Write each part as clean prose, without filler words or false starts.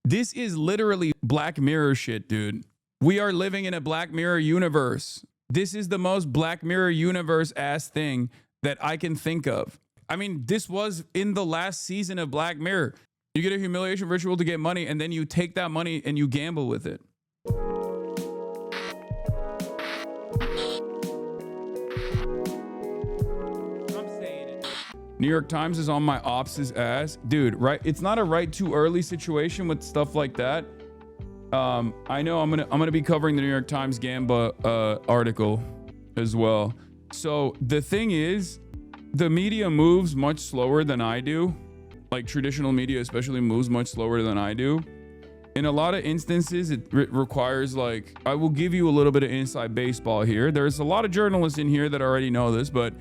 This is literally Black Mirror shit, dude. We are living in a Black Mirror universe. This is the most Black Mirror universe ass thing that I can think of. I mean, this was in the last season of Black Mirror. You get a humiliation ritual to get money, and then you take that money and you gamble with it. New York Times is on my ops' ass. Dude, right? It's not a right too early situation with stuff like that. I know I'm gonna be covering the New York Times Gamba article as well. So the thing is, the media moves much slower than I do. Like traditional media especially moves much slower than I do. In a lot of instances, it requires, like, I will give you a little bit of inside baseball here. There's a lot of journalists in here that already know this, but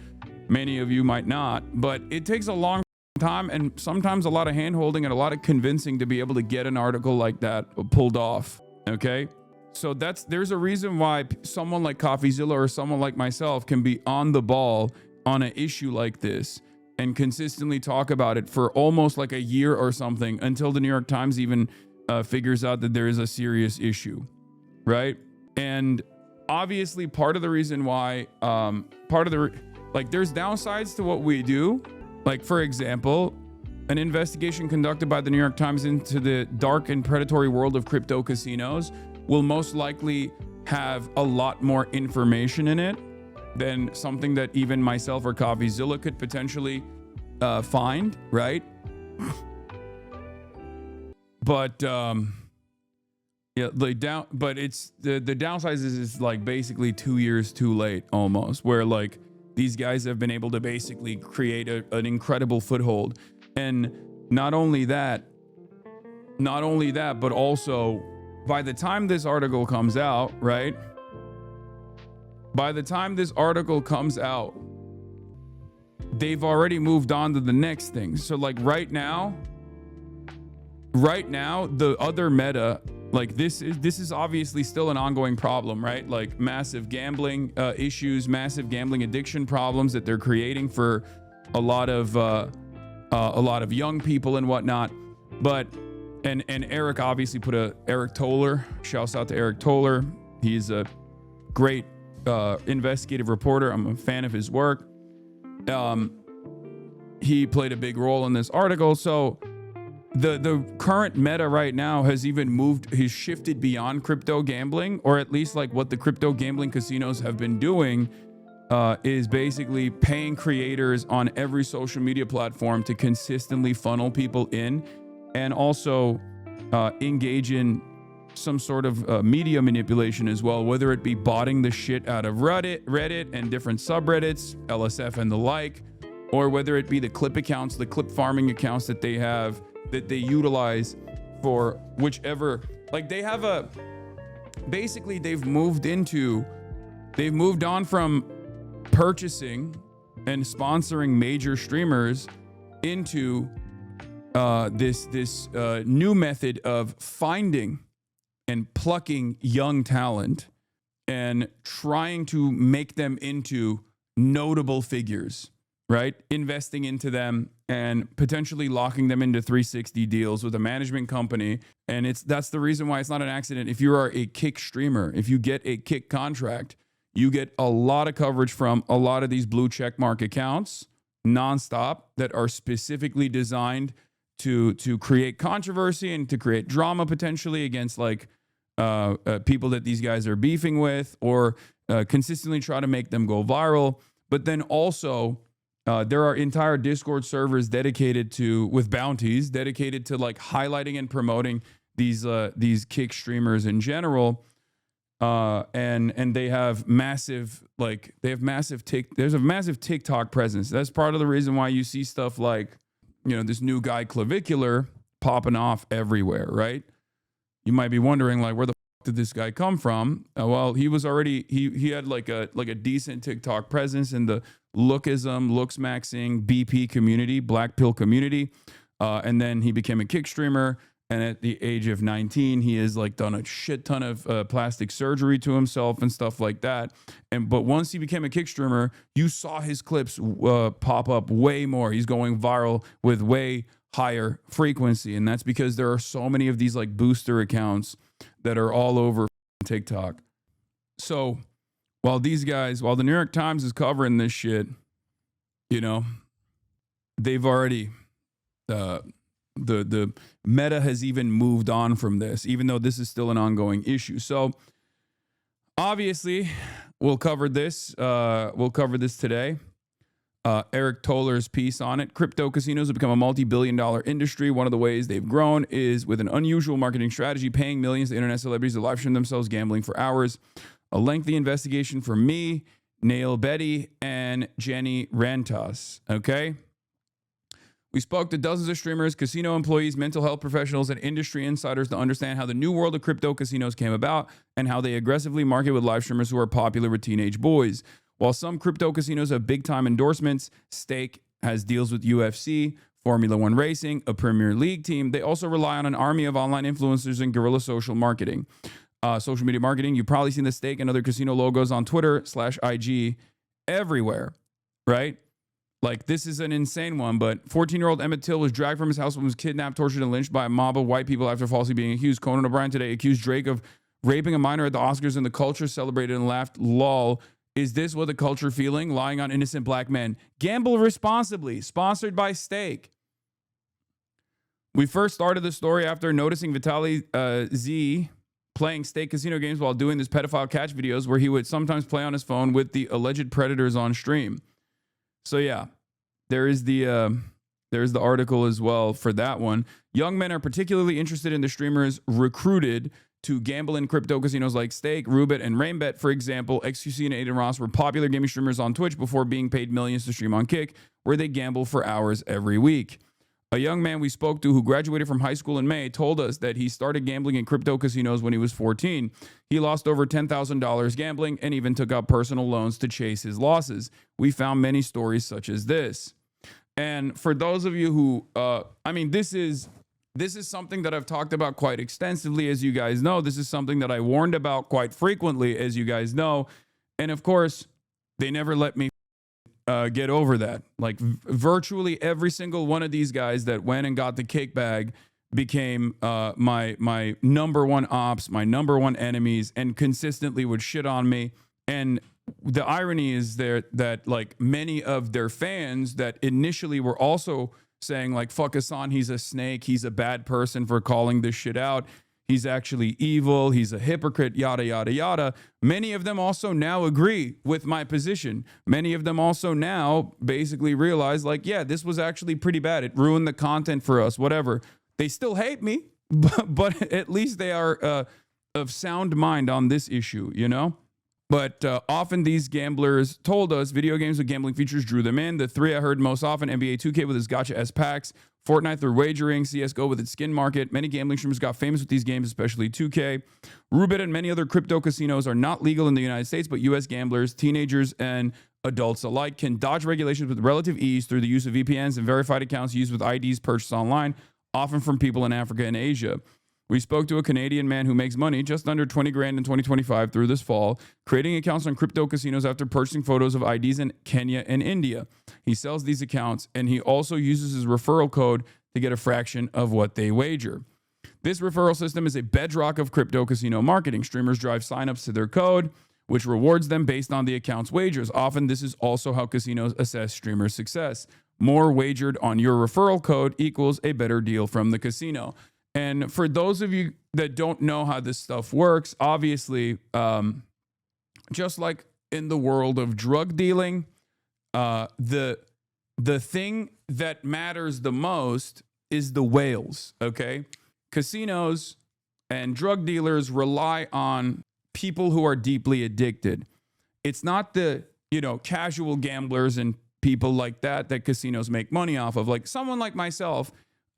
many of you might not. But it takes a long time and sometimes a lot of hand holding and a lot of convincing to be able to get an article like that pulled off. Okay. So there's a reason why someone like CoffeeZilla or someone like myself can be on the ball on an issue like this and consistently talk about it for almost like a year or something until the New York Times even figures out that there is a serious issue. Right. And obviously part of the reason why, like, there's downsides to what we do. Like, for example, an investigation conducted by the New York Times into the dark and predatory world of crypto casinos will most likely have a lot more information in it than something that even myself or CoffeeZilla could potentially find, right? But yeah, but it's the downside is like basically 2 years too late almost, where like these guys have been able to basically create an incredible foothold. And not only that, but also by the time this article comes out, right? By the time this article comes out, they've already moved on to the next thing. So like right now, the other meta, like this is obviously still an ongoing problem, right? Like massive gambling issues, massive gambling addiction problems that they're creating for a lot of young people and whatnot. But and Eric obviously Eric Toller, shouts out to Eric Toller. He's a great investigative reporter. I'm a fan of his work. He played a big role in this article. So the current meta right now has shifted beyond crypto gambling, or at least like what the crypto gambling casinos have been doing is basically paying creators on every social media platform to consistently funnel people in, and also engage in some sort of media manipulation as well, whether it be botting the shit out of Reddit and different subreddits, LSF and the like, or whether it be the clip accounts, the clip farming accounts that they have, that they utilize for whichever, like they have basically they've moved on from purchasing and sponsoring major streamers into this new method of finding and plucking young talent and trying to make them into notable figures, right? Investing into them and potentially locking them into 360 deals with a management company. And that's the reason why it's not an accident. If you are a Kick streamer, if you get a Kick contract, you get a lot of coverage from a lot of these blue checkmark accounts nonstop that are specifically designed to create controversy and to create drama potentially against like people that these guys are beefing with, or consistently try to make them go viral. But then also there are entire Discord servers with bounties dedicated to like highlighting and promoting these Kick streamers in general. And they have massive there's a massive TikTok presence. That's part of the reason why you see stuff like, you know, this new guy Clavicular popping off everywhere, right? You might be wondering, like, where the fuck did this guy come from? Well, he was already, he had like a decent TikTok presence in the lookism, looks maxing, BP community, black pill community. And then he became a Kick streamer. And at the age of 19, he has like done a shit ton of plastic surgery to himself and stuff like that. But once he became a Kick streamer, you saw his clips pop up way more. He's going viral with way higher frequency. And that's because there are so many of these like booster accounts that are all over TikTok. So while the New York Times is covering this shit, you know, they've already, the meta has even moved on from this, even though this is still an ongoing issue. So obviously we'll cover this today. Eric Toller's piece on it. Crypto casinos have become a multi-billion-dollar industry. One of the ways they've grown is with an unusual marketing strategy, paying millions to internet celebrities to live stream themselves gambling for hours. A lengthy investigation from me, Nail Betty, and Jenny Rantas. Okay? We spoke to dozens of streamers, casino employees, mental health professionals, and industry insiders to understand how the new world of crypto casinos came about and how they aggressively market with live streamers who are popular with teenage boys. While some crypto casinos have big-time endorsements, Stake has deals with UFC, Formula One Racing, a Premier League team. They also rely on an army of online influencers and guerrilla social marketing. Social media marketing. You've probably seen the Stake and other casino logos on Twitter/IG everywhere, right? Like, this is an insane one, but 14-year-old Emmett Till was dragged from his house and was kidnapped, tortured, and lynched by a mob of white people after falsely being accused. Conan O'Brien today accused Drake of raping a minor at the Oscars, and the culture celebrated and laughed. Lol. Is this what the culture feeling? Lying on innocent black men. Gamble responsibly. Sponsored by Stake. We first started the story after noticing Vitaly Z playing Stake casino games while doing this pedophile catch videos where he would sometimes play on his phone with the alleged predators on stream. So yeah, there's the article as well for that one. Young men are particularly interested in the streamers recruited to gamble in crypto casinos like Stake, Roobet, and Rainbet. For example, XQC and Aiden Ross were popular gaming streamers on Twitch before being paid millions to stream on Kick, where they gamble for hours every week. A young man we spoke to who graduated from high school in May told us that he started gambling in crypto casinos when he was 14. He lost over $10,000 gambling and even took out personal loans to chase his losses. We found many stories such as this. And for those of you who, this is something that I've talked about quite extensively, as you guys know. This is something that I warned about quite frequently, as you guys know. And of course, they never let me get over that. Like, virtually every single one of these guys that went and got the cake bag became my number one ops, my number one enemies, and consistently would shit on me. And the irony is that like many of their fans that initially were also saying like, fuck Hasan, he's a snake, he's a bad person for calling this shit out, he's actually evil, he's a hypocrite, yada, yada, yada. Many of them also now agree with my position. Many of them also now basically realize like, yeah, this was actually pretty bad. It ruined the content for us, whatever. They still hate me, but at least they are of sound mind on this issue, you know? But often these gamblers told us video games with gambling features drew them in. The three I heard most often: NBA 2K with its gotcha S packs, Fortnite through wagering, CSGO with its skin market. Many gambling streamers got famous with these games, especially 2K. Roobet and many other crypto casinos are not legal in the United States, but U.S. gamblers, teenagers, and adults alike can dodge regulations with relative ease through the use of VPNs and verified accounts used with IDs purchased online, often from people in Africa and Asia. We spoke to a Canadian man who makes money just under 20 grand in 2025 through this fall, creating accounts on crypto casinos after purchasing photos of IDs in Kenya and India. He sells these accounts, and he also uses his referral code to get a fraction of what they wager. This referral system is a bedrock of crypto casino marketing. Streamers drive signups to their code, which rewards them based on the account's wagers. Often, this is also how casinos assess streamers' success. More wagered on your referral code equals a better deal from the casino. And for those of you that don't know how this stuff works, obviously, just like in the world of drug dealing, the thing that matters the most is the whales, okay? Casinos and drug dealers rely on people who are deeply addicted. It's not the, casual gamblers and people like that casinos make money off of. Like someone like myself,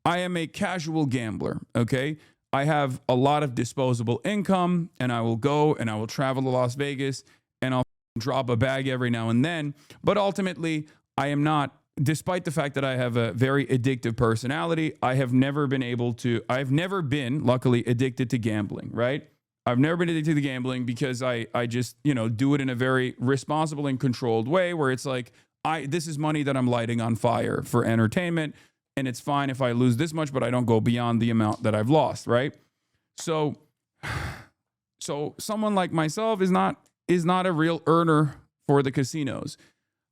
I am a casual gambler, okay? I have a lot of disposable income, and I will go and I will travel to Las Vegas and I'll drop a bag every now and then. But ultimately, I am not, despite the fact that I have a very addictive personality, I've never been, luckily, addicted to gambling, right? I've never been addicted to gambling because I just, do it in a very responsible and controlled way where it's like, this is money that I'm lighting on fire for entertainment. and it's fine if I lose this much, but I don't go beyond the amount that I've lost, right? So someone like myself is not a real earner for the casinos.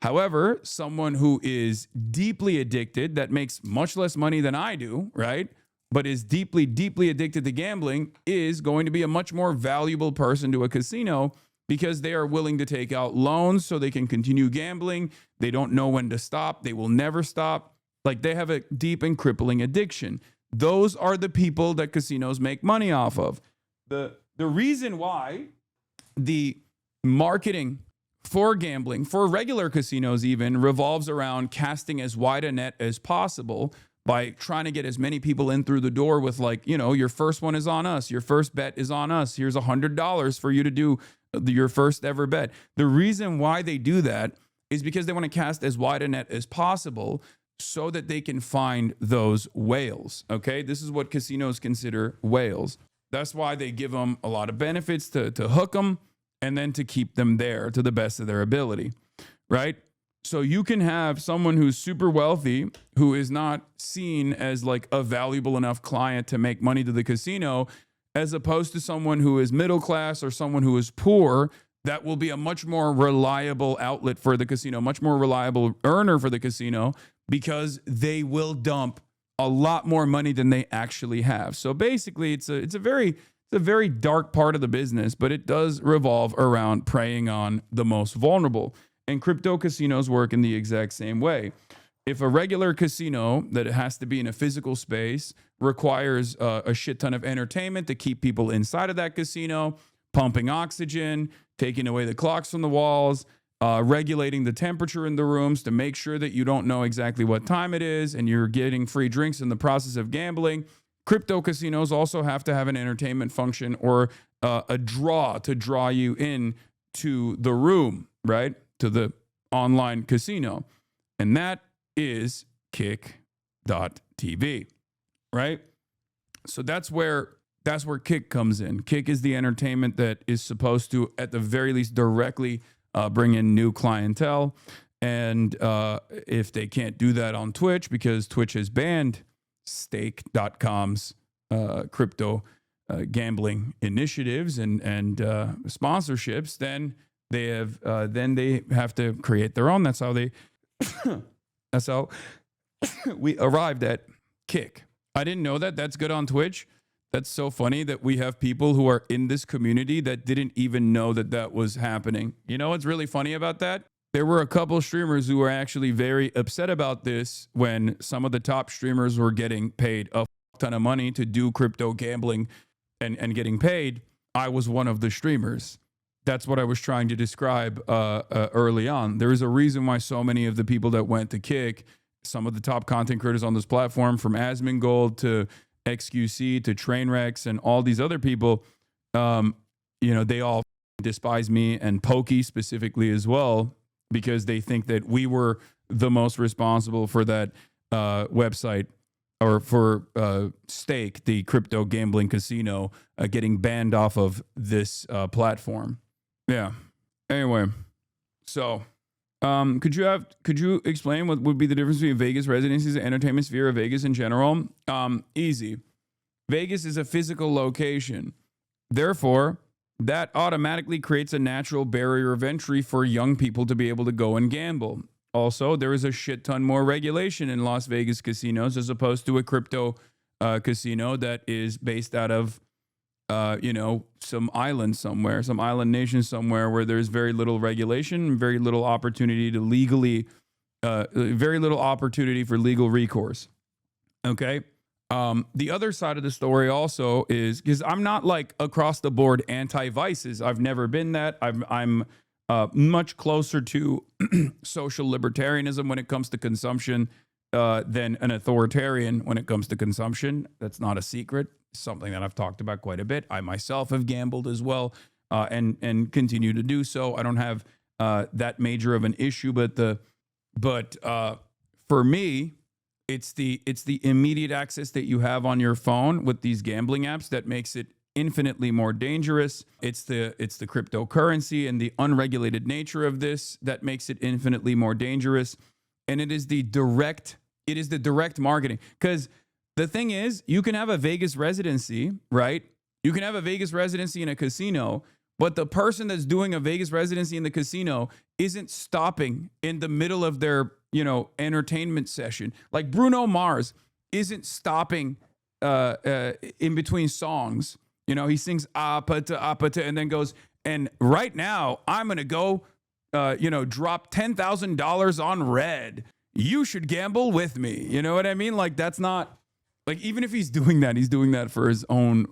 However, someone who is deeply addicted, that makes much less money than I do, right? But is deeply, deeply addicted to gambling, is going to be a much more valuable person to a casino because they are willing to take out loans so they can continue gambling. They don't know when to stop. They will never stop. Like, they have a deep and crippling addiction. Those are the people that casinos make money off of. The reason why the marketing for gambling, for regular casinos even, revolves around casting as wide a net as possible by trying to get as many people in through the door with, like, you know, your first one is on us. Your first bet is on us. Here's $100 for you to do your first ever bet. The reason why they do that is because they want to cast as wide a net as possible so that they can find those whales. Okay, this is what casinos consider whales. That's why they give them a lot of benefits to hook them and then to keep them there to the best of their ability, right? So you can have someone who's super wealthy, who is not seen as like a valuable enough client to make money to the casino, as opposed to someone who is middle class or someone who is poor, that will be a much more reliable outlet for the casino, much more reliable earner for the casino, because they will dump a lot more money than they actually have. So basically, it's a very dark part of the business, but it does revolve around preying on the most vulnerable. And crypto casinos work in the exact same way. If a regular casino that has to be in a physical space requires a shit ton of entertainment to keep people inside of that casino, pumping oxygen, taking away the clocks from the walls, regulating the temperature in the rooms to make sure that you don't know exactly what time it is and you're getting free drinks in the process of gambling, crypto casinos also have to have an entertainment function or a draw to draw you in to the room, right? To the online casino. And that is Kick.tv, right? So that's where Kick comes in. Kick is the entertainment that is supposed to, at the very least, directly bring in new clientele. And if they can't do that on Twitch, because Twitch has banned Stake.com's crypto gambling initiatives and sponsorships, then they have to create their own. That's how we arrived at Kick. I didn't know that. That's good on Twitch. That's so funny that we have people who are in this community that didn't even know that was happening. You know what's really funny about that? There were a couple streamers who were actually very upset about this when some of the top streamers were getting paid a ton of money to do crypto gambling and getting paid. I was one of the streamers. That's what I was trying to describe early on. There is a reason why so many of the people that went to Kick, some of the top content creators on this platform, from Asmongold to XQC to Trainwrecks and all these other people, they all despise me and Pokey specifically as well, because they think that we were the most responsible for that website, or for Stake, the crypto gambling casino, getting banned off of this platform. Yeah. Anyway, so could you explain what would be the difference between Vegas residencies and entertainment sphere of Vegas in general? Easy. Vegas is a physical location. Therefore, that automatically creates a natural barrier of entry for young people to be able to go and gamble. Also, there is a shit ton more regulation in Las Vegas casinos as opposed to a crypto casino that is based out of some island somewhere, some island nation somewhere where there's very little regulation, very little opportunity to very little opportunity for legal recourse. Okay. The other side of the story also is, because I'm not like across the board anti-vices. I've never been that. I'm much closer to social libertarianism when it comes to consumption than an authoritarian when it comes to consumption. That's not a secret. Something that I've talked about quite a bit. I myself have gambled as well, and continue to do so. I don't have that major of an issue, but for me, it's the immediate access that you have on your phone with these gambling apps that makes it infinitely more dangerous. It's the cryptocurrency and the unregulated nature of this that makes it infinitely more dangerous. And it is the direct It is the direct marketing. Because the thing is, you can have a Vegas residency, right? You can have a Vegas residency in a casino, but the person that's doing a Vegas residency in the casino isn't stopping in the middle of their, entertainment session. Like Bruno Mars isn't stopping in between songs. He sings apata apata and then goes, and right now I'm going to go, drop $10,000 on red. You should gamble with me. You know what I mean? Like, that's not, like, even if he's doing that for his own,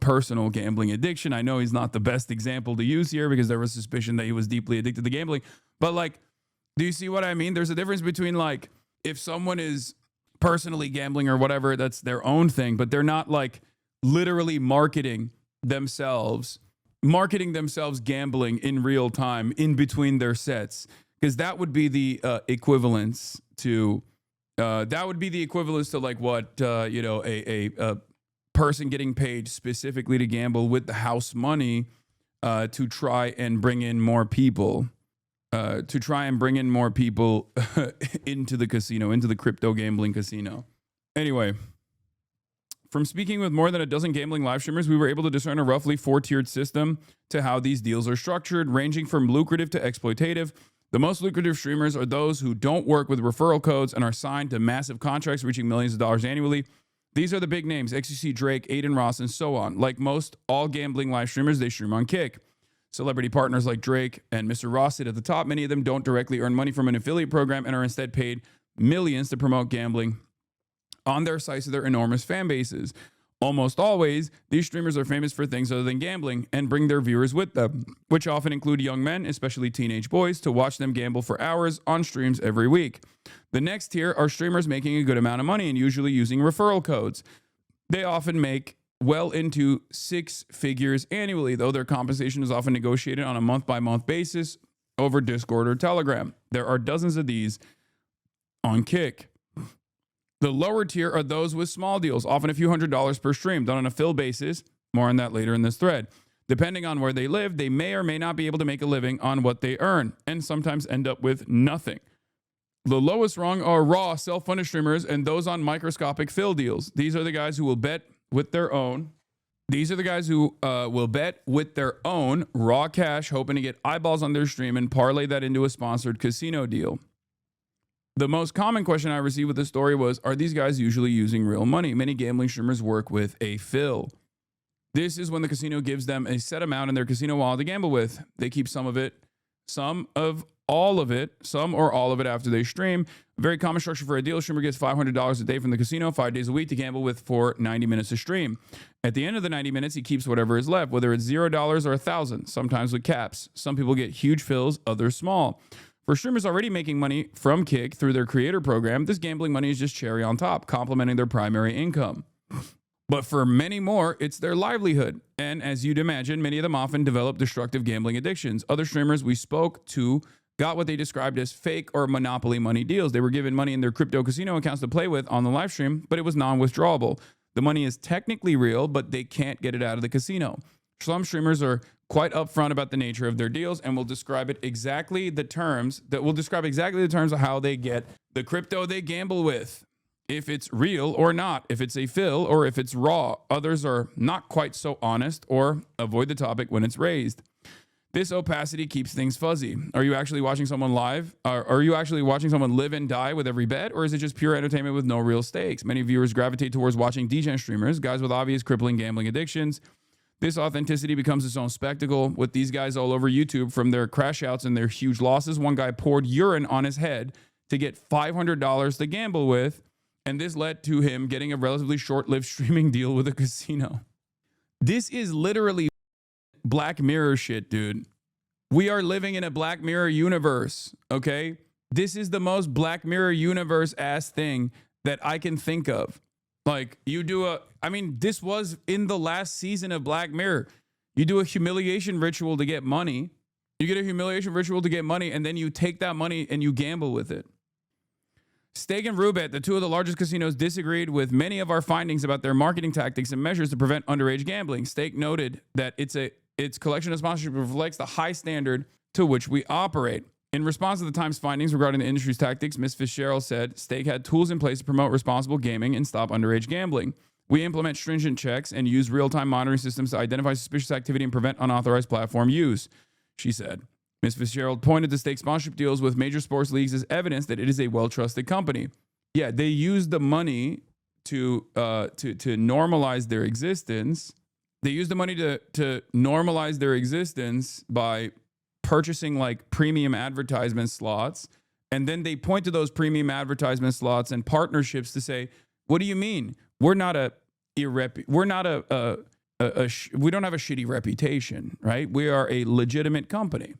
personal gambling addiction. I know he's not the best example to use here because there was suspicion that he was deeply addicted to gambling. But, like, do you see what I mean? There's a difference between, like, if someone is personally gambling or whatever, that's their own thing, but they're not, like, literally marketing themselves gambling in real time in between their sets. Because that would be the equivalence to... that would be the equivalence to like what, a person getting paid specifically to gamble with the house money to try and bring in more people, into the casino, into the crypto gambling casino. Anyway, from speaking with more than a dozen gambling live streamers, we were able to discern a roughly 4-tiered system to how these deals are structured, ranging from lucrative to exploitative. The most lucrative streamers are those who don't work with referral codes and are signed to massive contracts reaching millions of dollars annually. These are the big names: XQC, Drake, Aiden Ross, and so on. Like most all gambling live streamers, they stream on Kick. Celebrity partners like Drake and Mr. Ross sit at the top. Many of them don't directly earn money from an affiliate program and are instead paid millions to promote gambling on their sites to their enormous fan bases. Almost always, these streamers are famous for things other than gambling and bring their viewers with them, which often include young men, especially teenage boys, to watch them gamble for hours on streams every week. The next tier are streamers making a good amount of money and usually using referral codes. They often make well into 6 figures annually, though their compensation is often negotiated on a month-by-month basis over Discord or Telegram. There are dozens of these on Kick. The lower tier are those with small deals, often a few $100s per stream, done on a fill basis. More on that later in this thread. Depending on where they live, they may or may not be able to make a living on what they earn, and sometimes end up with nothing. The lowest rung are raw, self-funded streamers and those on microscopic fill deals. These are the guys who will bet with their own. Will bet with their own raw cash, hoping to get eyeballs on their stream and parlay that into a sponsored casino deal. The most common question I received with this story was, are these guys usually using real money? Many gambling streamers work with a fill. This is when the casino gives them a set amount in their casino wallet to gamble with. They keep some of it, some or all of it after they stream. A very common structure for a deal: streamer gets $500 a day from the casino, 5 days a week to gamble with for 90 minutes to stream. At the end of the 90 minutes, he keeps whatever is left, whether it's $0 or $1,000, sometimes with caps. Some people get huge fills, others small. For streamers already making money from Kick through their creator program, this gambling money is just cherry on top, complementing their primary income. But for many more, it's their livelihood. And as you'd imagine, many of them often develop destructive gambling addictions. Other streamers we spoke to got what they described as fake or monopoly money deals. They were given money in their crypto casino accounts to play with on the live stream, but it was non-withdrawable. The money is technically real, but they can't get it out of the casino. Some streamers are quite upfront about the nature of their deals and will describe exactly the terms of how they get the crypto they gamble with. If it's real or not, if it's a fill or if it's raw. Others are not quite so honest or avoid the topic when it's raised. This opacity keeps things fuzzy. Are you actually watching someone live? Are you actually watching someone live and die with every bet? Or is it just pure entertainment with no real stakes? Many viewers gravitate towards watching degen streamers, guys with obvious crippling gambling addictions. This authenticity becomes its own spectacle with these guys all over YouTube, from their crash outs and their huge losses. One guy poured urine on his head to get $500 to gamble with, and this led to him getting a relatively short-lived streaming deal with a casino. This is literally Black Mirror shit, dude. We are living in a Black Mirror universe, okay? This is the most Black Mirror universe-ass thing that I can think of. Like, this was in the last season of Black Mirror. You do a humiliation ritual to get money. You get a humiliation ritual to get money, and then you take that money and you gamble with it. Stake and Rubet, the two of the largest casinos, disagreed with many of our findings about their marketing tactics and measures to prevent underage gambling. Stake noted that its collection of sponsorship reflects the high standard to which we operate. In response to the Times findings regarding the industry's tactics, Ms. Fitzgerald said Stake had tools in place to promote responsible gaming and stop underage gambling. We implement stringent checks and use real-time monitoring systems to identify suspicious activity and prevent unauthorized platform use, she said. Ms. Fitzgerald pointed to Stake sponsorship deals with major sports leagues as evidence that it is a well-trusted company. Yeah, they used the money to normalize their existence. They used the money to normalize their existence by purchasing like premium advertisement slots. And then they point to those premium advertisement slots and partnerships to say, what do you mean? We're not we don't have a shitty reputation, right? We are a legitimate company.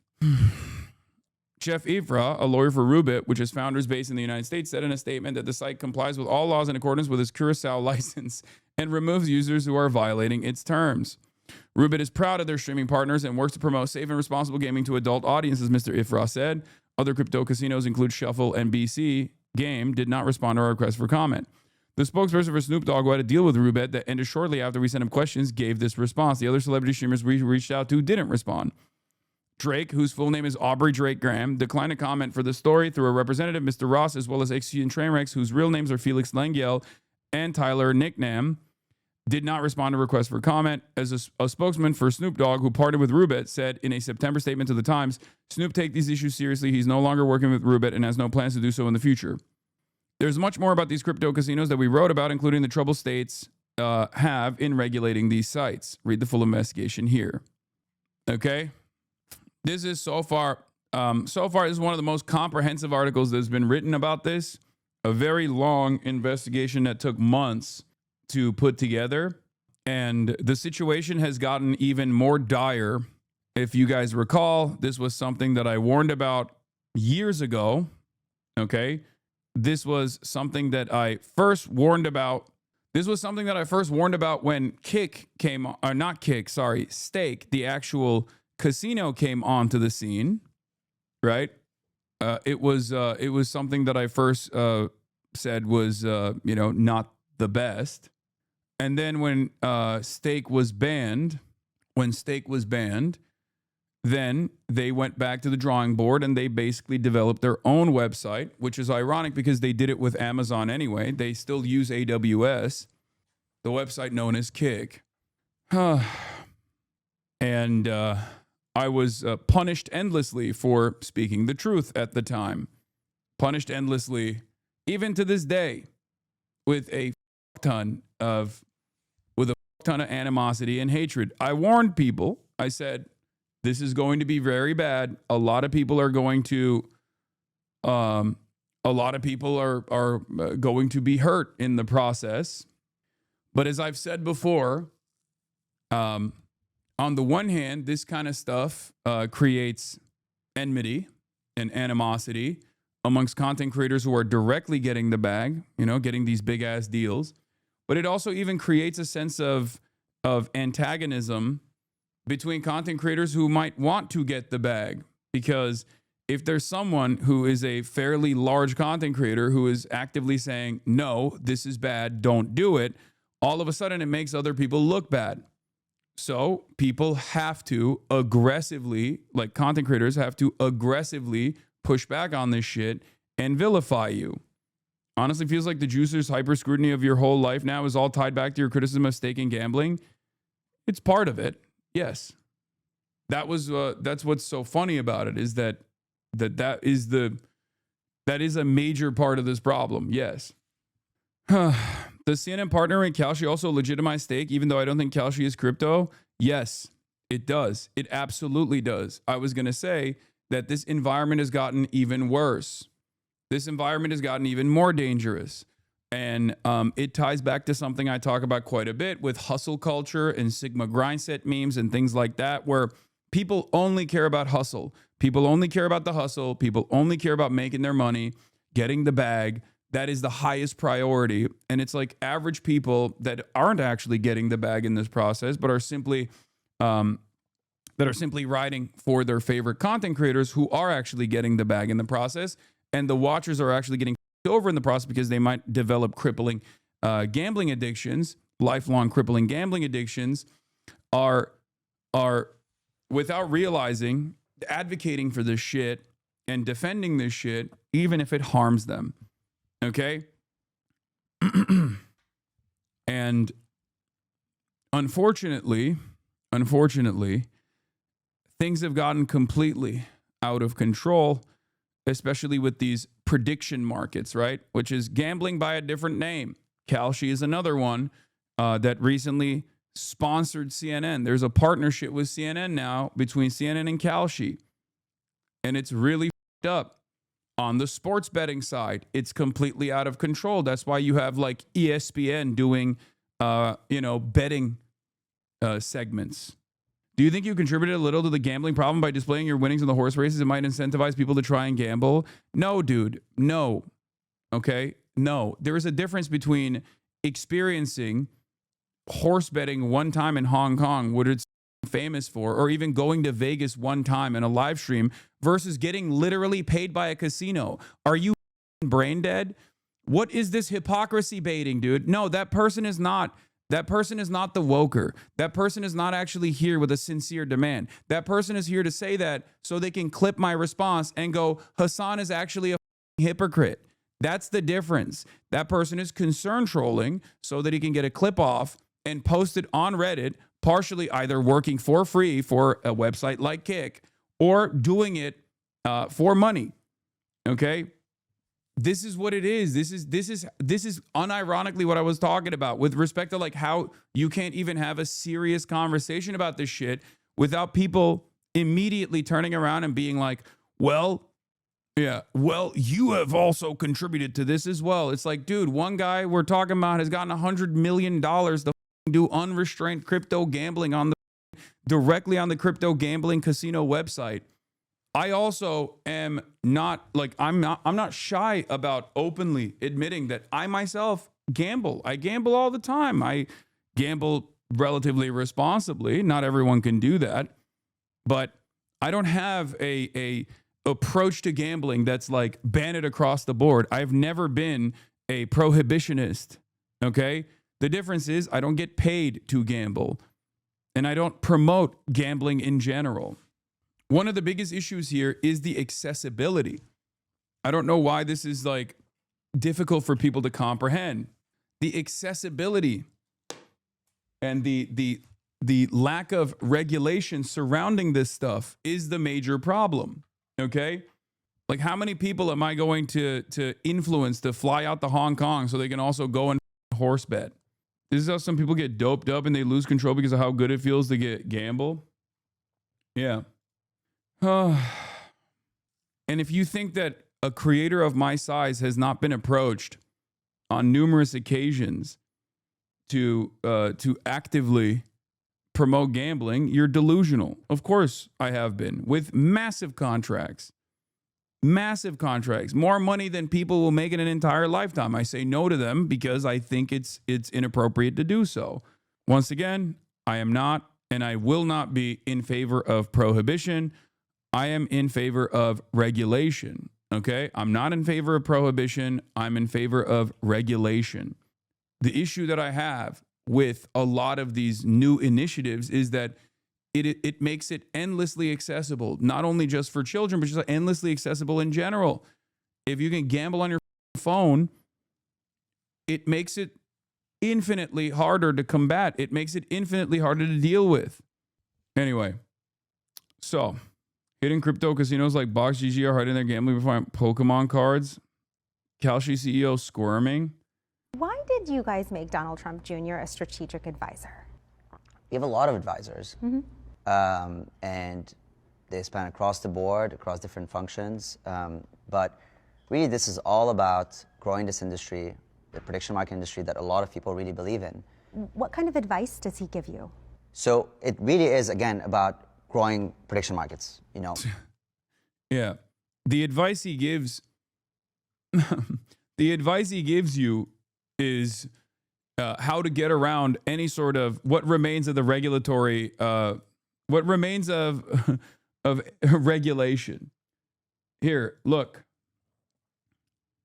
Jeff Ifrah, a lawyer for Rubit, which is founders based in the United States, said in a statement that the site complies with all laws in accordance with its Curacao license and removes users who are violating its terms. Rubit is proud of their streaming partners and works to promote safe and responsible gaming to adult audiences, Mr. Ifrah said. Other crypto casinos include Shuffle and BC Game did not respond to our request for comment. The spokesperson for Snoop Dogg, who had a deal with Rubit that ended shortly after we sent him questions, gave this response. The other celebrity streamers we reached out to didn't respond. Drake, whose full name is Aubrey Drake Graham, declined to comment for the story through a representative, Mr. Ross, as well as XG and Trainwrecks, whose real names are Felix Lengyel and Tyler Nicknam, did not respond to requests for comment. As a spokesman for Snoop Dogg, who partnered with Rubit, said in a September statement to the Times, Snoop take these issues seriously. He's no longer working with Rubit and has no plans to do so in the future. There's much more about these crypto casinos that we wrote about, including the trouble states have in regulating these sites. Read the full investigation here. Okay? This is so far, this is one of the most comprehensive articles that's been written about this. A very long investigation that took months to put together. And the situation has gotten even more dire. If you guys recall, this was something that I warned about years ago. Okay? This was something that I first warned about. This was something that I first warned about when Stake, the actual casino, came onto the scene, right? It was something that I first said was not the best. And then when Stake was banned, then they went back to the drawing board and they basically developed their own website, which is ironic because they did it with Amazon anyway. They still use AWS, the website known as Kick. And I was punished endlessly for speaking the truth at the time. Punished endlessly, even to this day, with a ton of animosity and hatred. I warned people. I said, this is going to be very bad. A lot of people are going to going to be hurt in the process. But as I've said before, on the one hand, this kind of stuff creates enmity and animosity amongst content creators who are directly getting the bag, getting these big ass deals. But it also even creates a sense of antagonism between content creators who might want to get the bag. Because if there's someone who is a fairly large content creator who is actively saying, no, this is bad, don't do it, all of a sudden it makes other people look bad. So people have to aggressively, like content creators have to aggressively push back on this shit and vilify you. Honestly, feels like the juicer's hyper scrutiny of your whole life now is all tied back to your criticism of stake and gambling. It's part of it. Yes. That's what's so funny about it, is that is a major part of this problem. Yes. Does CNN partner in Kalshi also legitimize stake, even though I don't think Kalshi is crypto? Yes, it does. It absolutely does. I was going to say that this environment has gotten even worse. This environment has gotten even more dangerous. And it ties back to something I talk about quite a bit with hustle culture and Sigma grindset memes and things like that, where people only care about hustle. People only care about the hustle. People only care about making their money, getting the bag. That is the highest priority. And it's like average people that aren't actually getting the bag in this process, but are simply riding for their favorite content creators who are actually getting the bag in the process. And the watchers are actually getting over in the process because they might develop crippling gambling addictions, lifelong crippling gambling addictions, are without realizing, advocating for this shit and defending this shit, even if it harms them. Okay? And unfortunately, things have gotten completely out of control, especially with these prediction markets, right? Which is gambling by a different name. Kalshi is another one that recently sponsored CNN. There's a partnership with CNN now between CNN and Kalshi. And it's really fucked up. On the sports betting side, it's completely out of control. That's why you have like ESPN doing, betting segments. Do you think you contributed a little to the gambling problem by displaying your winnings in the horse races? It might incentivize people to try and gamble. No, dude. No. Okay? No. There is a difference between experiencing horse betting one time in Hong Kong, what it's famous for, or even going to Vegas one time in a live stream versus getting literally paid by a casino. Are you brain dead? What is this hypocrisy baiting, dude? No, that person is not. That person is not the woker. That person is not actually here with a sincere demand. That person is here to say that so they can clip my response and go, Hasan is actually a hypocrite. That's the difference. That person is concern trolling so that he can get a clip off and post it on Reddit, partially either working for free for a website like Kick or doing it for money. Okay? This is what it is. This is unironically what I was talking about with respect to like how you can't even have a serious conversation about this shit without people immediately turning around and being like, well, you have also contributed to this as well. It's like, dude, one guy we're talking about has gotten $100 million to do unrestrained crypto gambling directly on the crypto gambling casino website. I also am not like, I'm not shy about openly admitting that I myself gamble. I gamble all the time. I gamble relatively responsibly. Not everyone can do that, but I don't have a approach to gambling that's like ban it across the board. I've never been a prohibitionist. Okay. The difference is I don't get paid to gamble and I don't promote gambling in general. One of the biggest issues here is the accessibility. I don't know why this is like difficult for people to comprehend. The accessibility and the lack of regulation surrounding this stuff is the major problem. Okay? Like how many people am I going to influence to fly out to Hong Kong so they can also go and horse bet? This is how some people get doped up and they lose control because of how good it feels to gamble. Yeah. And if you think that a creator of my size has not been approached on numerous occasions to actively promote gambling, you're delusional. Of course I have been, with massive contracts, more money than people will make in an entire lifetime. I say no to them because I think it's inappropriate to do so. Once again, I am not and I will not be in favor of prohibition. I am in favor of regulation. Okay? I'm not in favor of prohibition. I'm in favor of regulation. The issue that I have with a lot of these new initiatives is that it makes it endlessly accessible, not only just for children, but just endlessly accessible in general. If you can gamble on your phone, it makes it infinitely harder to combat. It makes it infinitely harder to deal with. Anyway, so hidden crypto casinos like BoxGG are hiding their gambling behind Pokemon cards. Kalshi CEO squirming. Why did you guys make Donald Trump Jr. a strategic advisor? We have a lot of advisors, and they span across the board, across different functions. But really, this is all about growing this industry, the prediction market industry that a lot of people really believe in. What kind of advice does he give you? So it really is, again, about growing prediction markets, you know. Yeah. The advice he gives, you is how to get around any sort of what remains of the regulatory, what remains of regulation. Here, look.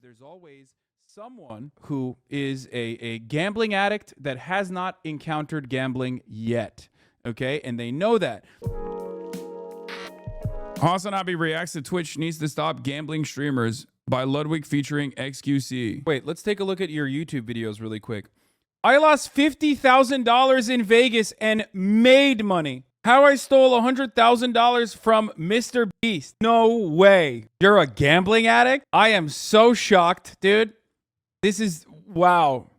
There's always someone who is a gambling addict that has not encountered gambling yet. Okay? And they know that. Hasanabi reacts to Twitch needs to stop gambling streamers by Ludwig featuring XQC. Wait, let's take a look at your YouTube videos really quick. I lost $50,000 in Vegas and made money. How I stole $100,000 from Mr. Beast. No way. You're a gambling addict? I am so shocked, dude. This is, wow.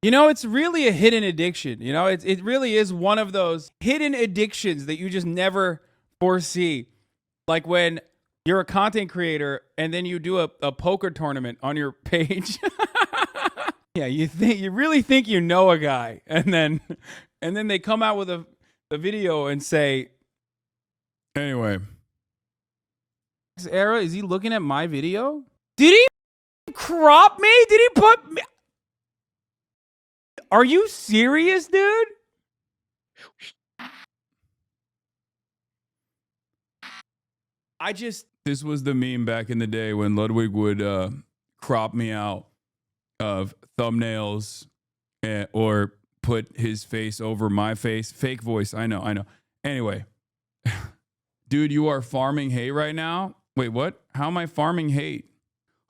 You know, it's really a hidden addiction. You know, it really is one of those hidden addictions that you just never foresee. Like when you're a content creator and then you do a poker tournament on your page. Yeah, you really think you know a guy, and then they come out with a video and say, anyway, this era, is he looking at my video? Did he crop me? Did he put me? Are you serious, dude? This was the meme back in the day when Ludwig would crop me out of thumbnails or put his face over my face. Fake voice. I know. Anyway, dude, you are farming hate right now. Wait, what? How am I farming hate?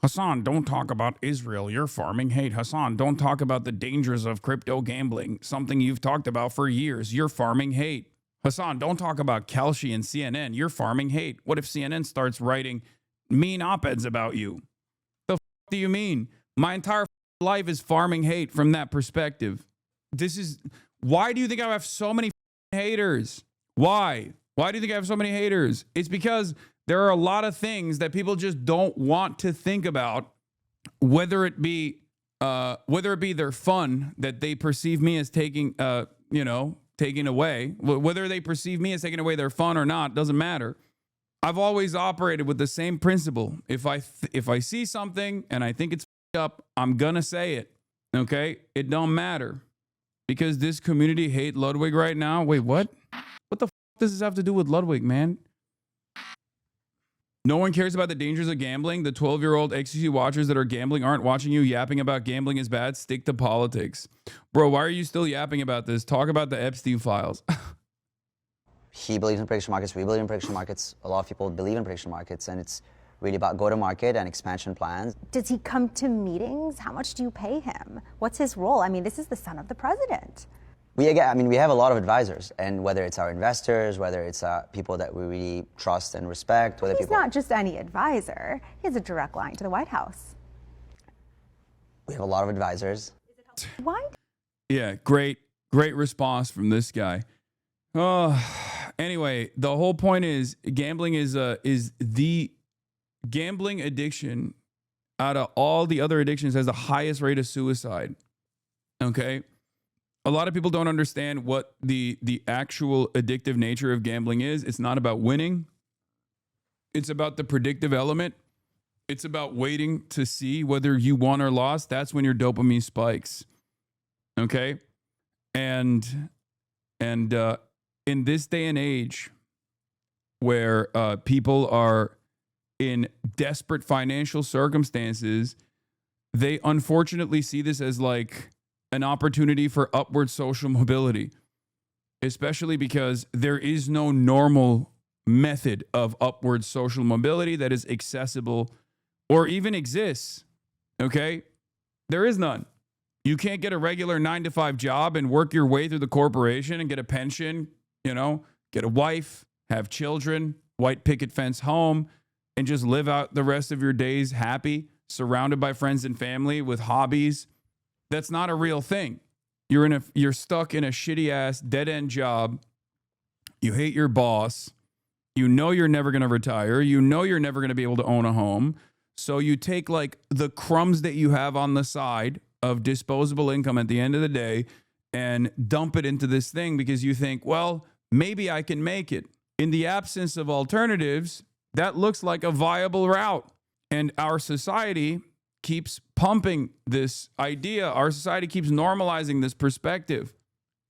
Hasan, don't talk about Israel. You're farming hate. Hasan, don't talk about the dangers of crypto gambling. Something you've talked about for years. You're farming hate. Hasan, don't talk about Kalshi and CNN. You're farming hate. What if CNN starts writing mean op-eds about you? The f do you mean? My entire life is farming hate from that perspective. Why do you think I have so many haters? Why? Why do you think I have so many haters? It's because there are a lot of things that people just don't want to think about, whether it be their fun that they perceive me as taking away, whether they perceive me as taking away their fun or not, doesn't matter. I've always operated with the same principle. If I see something and I think it's up, I'm gonna say it. Okay? It don't matter. Because this community hate Ludwig right now. Wait, what? What the f does this have to do with Ludwig, man? No one cares about the dangers of gambling. The 12-year-old XQC watchers that are gambling aren't watching you yapping about gambling is bad. Stick to politics. Bro, why are you still yapping about this? Talk about the Epstein files. He believes in prediction markets. We believe in prediction markets. A lot of people believe in prediction markets, and it's really about go-to-market and expansion plans. Does he come to meetings? How much do you pay him? What's his role? I mean, this is the son of the president. We have a lot of advisors, and whether it's our investors, whether it's people that we really trust and respect. Whether He's not just any advisor. He has a direct line to the White House. We have a lot of advisors. Why? Yeah, great response from this guy. Anyway, the whole point is gambling is the gambling addiction out of all the other addictions has the highest rate of suicide. Okay? A lot of people don't understand what the actual addictive nature of gambling is. It's not about winning. It's about the predictive element. It's about waiting to see whether you won or lost. That's when your dopamine spikes. Okay? And in this day and age where people are in desperate financial circumstances, they unfortunately see this as like an opportunity for upward social mobility, especially because there is no normal method of upward social mobility that is accessible or even exists. Okay? There is none. You can't get a regular 9-to-5 job and work your way through the corporation and get a pension, get a wife, have children, white picket fence home, and just live out the rest of your days happy, surrounded by friends and family with hobbies. That's not a real thing. You're stuck in a shitty ass dead end job. You hate your boss. You know you're never going to retire. You know you're never going to be able to own a home. So you take like the crumbs that you have on the side of disposable income at the end of the day and dump it into this thing because you think, well, maybe I can make it. In the absence of alternatives, that looks like a viable route. And our society keeps pumping this idea. Our society keeps normalizing this perspective.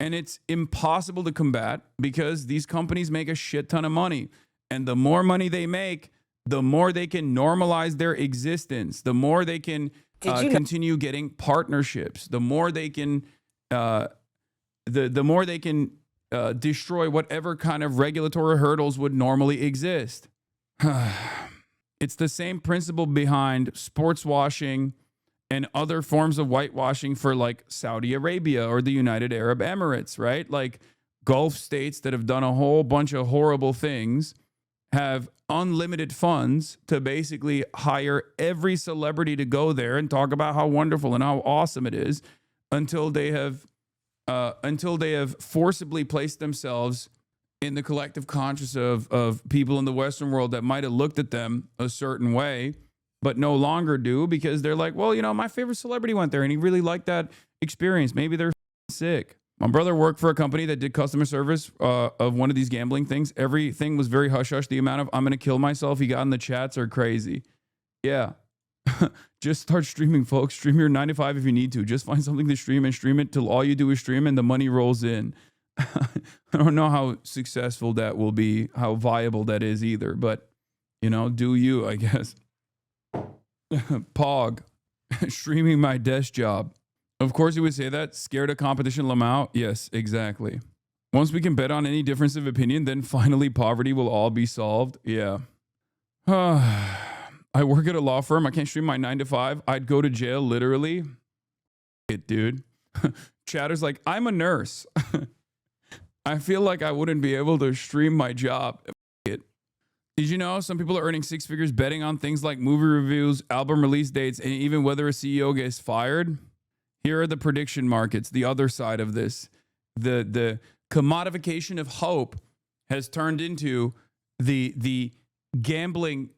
And it's impossible to combat because these companies make a shit ton of money. And the more money they make, the more they can normalize their existence, the more they can continue getting partnerships, the more they can the more they can destroy whatever kind of regulatory hurdles would normally exist. It's the same principle behind sports washing and other forms of whitewashing for like Saudi Arabia or the United Arab Emirates, right? Like Gulf states that have done a whole bunch of horrible things have unlimited funds to basically hire every celebrity to go there and talk about how wonderful and how awesome it is until they have forcibly placed themselves in the collective consciousness of people in the Western world that might have looked at them a certain way, but no longer do because they're like, well, you know, my favorite celebrity went there and he really liked that experience. Maybe they're sick. My brother worked for a company that did customer service of one of these gambling things. Everything was very hush-hush. The amount of I'm going to kill myself he got in the chats are crazy. Yeah. Just start streaming, folks. Stream your 9 to 5 if you need to. Just find something to stream and stream it till all you do is stream and the money rolls in. I don't know how successful that will be, how viable that is either. But, you know, do you, I guess. Pog. Streaming my desk job. Of course, you would say that. Scared of competition, Lamau? Yes, exactly. Once we can bet on any difference of opinion, then finally poverty will all be solved. Yeah. I work at a law firm. I can't stream my 9 to 5. I'd go to jail, literally. It, dude. Chatter's like, I'm a nurse. I feel like I wouldn't be able to stream my job. It. Did you know some people are earning 6 figures betting on things like movie reviews, album release dates, and even whether a CEO gets fired? Here are the prediction markets, the other side of this. The commodification of hope has turned into the gambling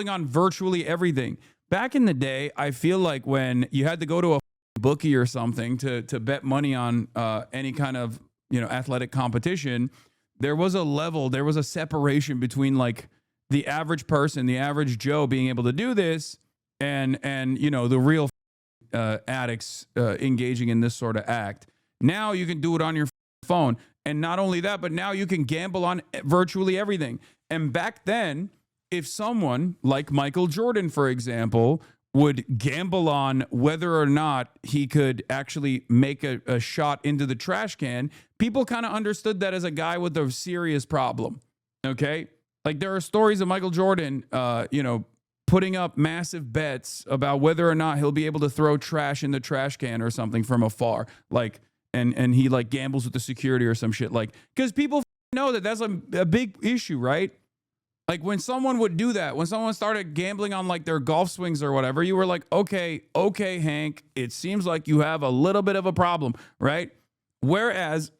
on virtually everything. Back in the day, I feel like when you had to go to a bookie or something to bet money on any kind of, you know, athletic competition, there was a level, there was a separation between like the average person, the average Joe being able to do this and you know, the real addicts engaging in this sort of act. Now you can do it on your phone. And not only that, but now you can gamble on virtually everything. And back then, if someone like Michael Jordan, for example, would gamble on whether or not he could actually make a shot into the trash can, people kind of understood that as a guy with a serious problem. Okay? Like there are stories of Michael Jordan, you know, putting up massive bets about whether or not he'll be able to throw trash in the trash can or something from afar. Like, and he like gambles with the security or some shit. Like, because people know that that's a big issue, right? Like when someone would do that, when someone started gambling on like their golf swings or whatever, you were like, okay, Hank, it seems like you have a little bit of a problem, right? Whereas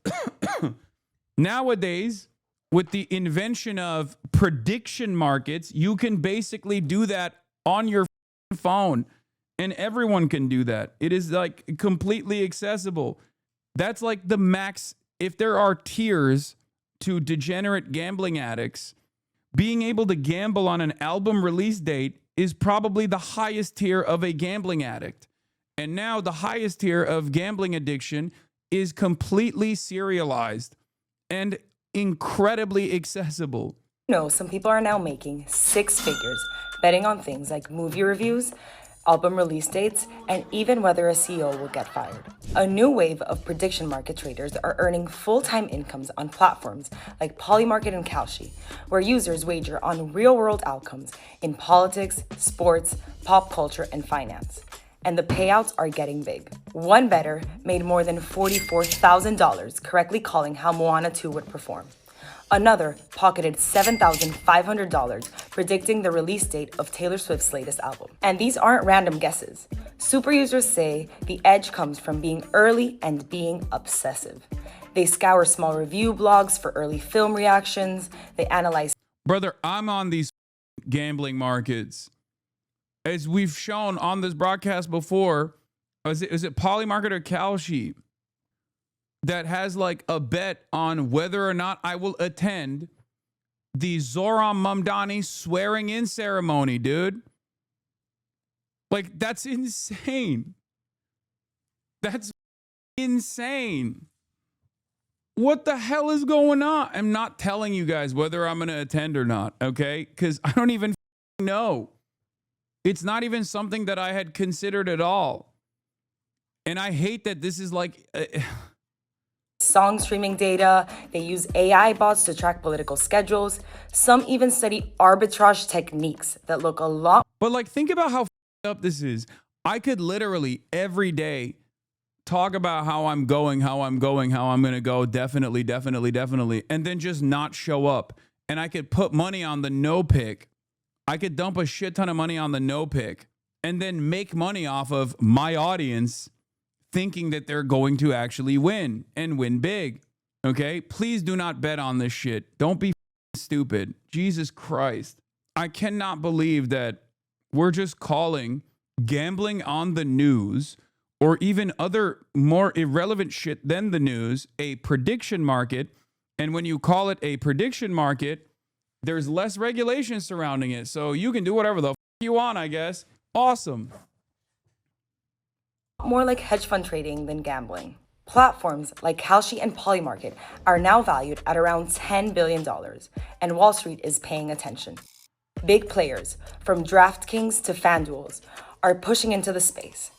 nowadays, with the invention of prediction markets, you can basically do that on your phone and everyone can do that. It is like completely accessible. That's like the max. If there are tiers to degenerate gambling addicts, being able to gamble on an album release date is probably the highest tier of a gambling addict. And now the highest tier of gambling addiction is completely serialized and incredibly accessible. You know, some people are now making 6 figures betting on things like movie reviews, album release dates, and even whether a CEO will get fired. A new wave of prediction market traders are earning full-time incomes on platforms like Polymarket and Kalshi, where users wager on real-world outcomes in politics, sports, pop culture, and finance. And the payouts are getting big. One bettor made more than $44,000 correctly calling how Moana 2 would perform. Another pocketed $7,500 predicting the release date of Taylor Swift's latest album. And these aren't random guesses. Super users say the edge comes from being early and being obsessive. They scour small review blogs for early film reactions. They analyze. Brother, I'm on these gambling markets. As we've shown on this broadcast before, is it Polymarket or Kalshi that has like a bet on whether or not I will attend the Zohran Mamdani swearing in ceremony, dude. Like, that's insane. That's insane. What the hell is going on? I'm not telling you guys whether I'm going to attend or not, okay? Because I don't even know. It's not even something that I had considered at all. And I hate that this is like... song streaming data. They use AI bots to track political schedules. Some even study arbitrage techniques that look a lot. But like, think about how up this is. I could literally every day talk about how I'm going, how I'm going to go, definitely, and then just not show up. And I could put money on the no pick. I could dump a shit ton of money on the no pick and then make money off of my audience thinking that they're going to actually win and win big. Okay? Please do not bet on this shit. Don't be stupid. Jesus Christ. I cannot believe that we're just calling gambling on the news or even other more irrelevant shit than the news a prediction market. And when you call it a prediction market, there's less regulation surrounding it. So you can do whatever the you want, I guess. Awesome. More like hedge fund trading than gambling. Platforms like Kalshi and Polymarket are now valued at around $10 billion, and Wall Street is paying attention. Big players, from DraftKings to FanDuels, are pushing into the space,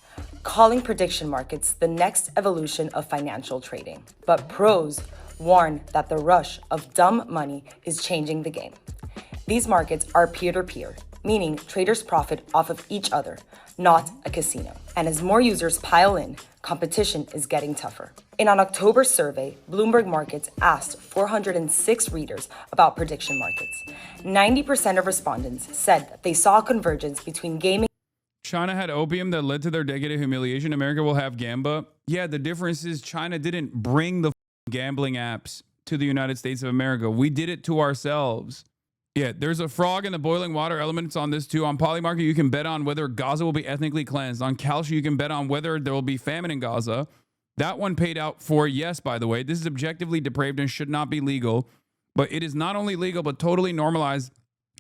calling prediction markets the next evolution of financial trading. But pros warn that the rush of dumb money is changing the game. These markets are peer-to-peer, meaning traders profit off of each other, not a casino. And as more users pile in, competition is getting tougher. In an October survey, Bloomberg Markets asked 406 readers about prediction markets. 90% of respondents said that they saw a convergence between gaming. China had opium that led to their decade of humiliation. America will have gamba. Yeah, the difference is China didn't bring the gambling apps to the United States of America. We did it to ourselves. Yeah, there's a frog in the boiling water elements on this too. On Polymarket, you can bet on whether Gaza will be ethnically cleansed. On Kalshi, you can bet on whether there will be famine in Gaza. That one paid out for yes, by the way. This is objectively depraved and should not be legal. But it is not only legal, but totally normalized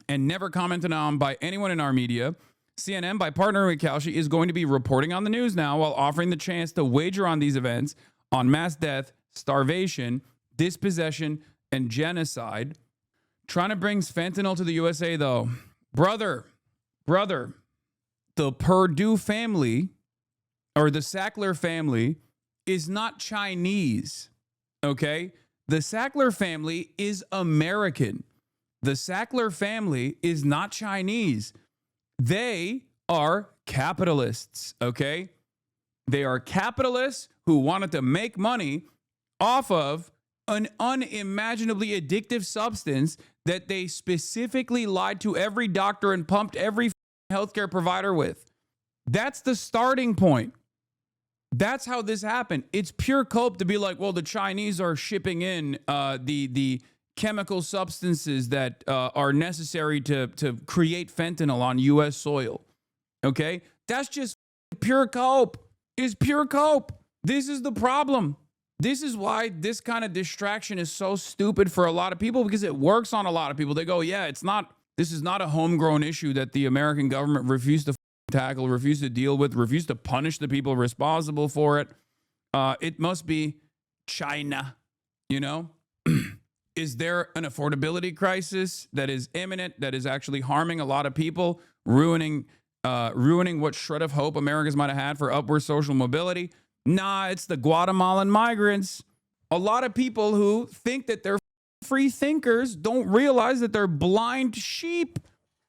and never commented on by anyone in our media. CNN, by partnering with Kalshi, is going to be reporting on the news now while offering the chance to wager on these events on mass death, starvation, dispossession, and genocide. Trying to bring fentanyl to the USA, though. Brother, the Purdue family, or the Sackler family, is not Chinese, okay? The Sackler family is American. The Sackler family is not Chinese. They are capitalists, okay? They are capitalists who wanted to make money off of an unimaginably addictive substance that they specifically lied to every doctor and pumped every healthcare provider with. That's the starting point. That's how this happened. It's pure cope to be like, well, the Chinese are shipping in the chemical substances that are necessary to create fentanyl on U.S. soil. Okay? That's just pure cope. It's pure cope. This is the problem. This is why this kind of distraction is so stupid for a lot of people, because it works on a lot of people. They go, yeah, this is not a homegrown issue that the American government refused to tackle, refused to deal with, refused to punish the people responsible for it. It must be China, you know? Is there an affordability crisis that is imminent, that is actually harming a lot of people, ruining what shred of hope Americans might have had for upward social mobility? Nah, it's the Guatemalan migrants. A lot of people who think that they're free thinkers don't realize that they're blind sheep.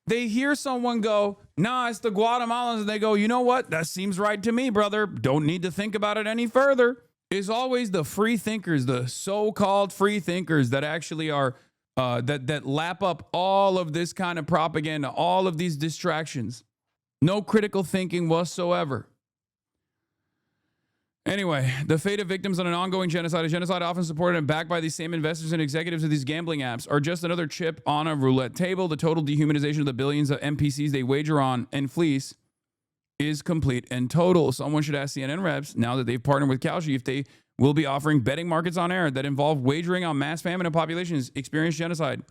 They hear someone go, nah, it's the Guatemalans, and they go, you know what? That seems right to me, brother. Don't need to think about it any further. It's always the free thinkers, the so-called free thinkers that actually are, that lap up all of this kind of propaganda, all of these distractions. No critical thinking whatsoever. Anyway, the fate of victims on an ongoing genocide, a genocide often supported and backed by these same investors and executives of these gambling apps, are just another chip on a roulette table. The total dehumanization of the billions of NPCs they wager on and fleece is complete and total. Someone should ask CNN reps, now that they've partnered with Kalshi, if they will be offering betting markets on air that involve wagering on mass famine and populations experience genocide,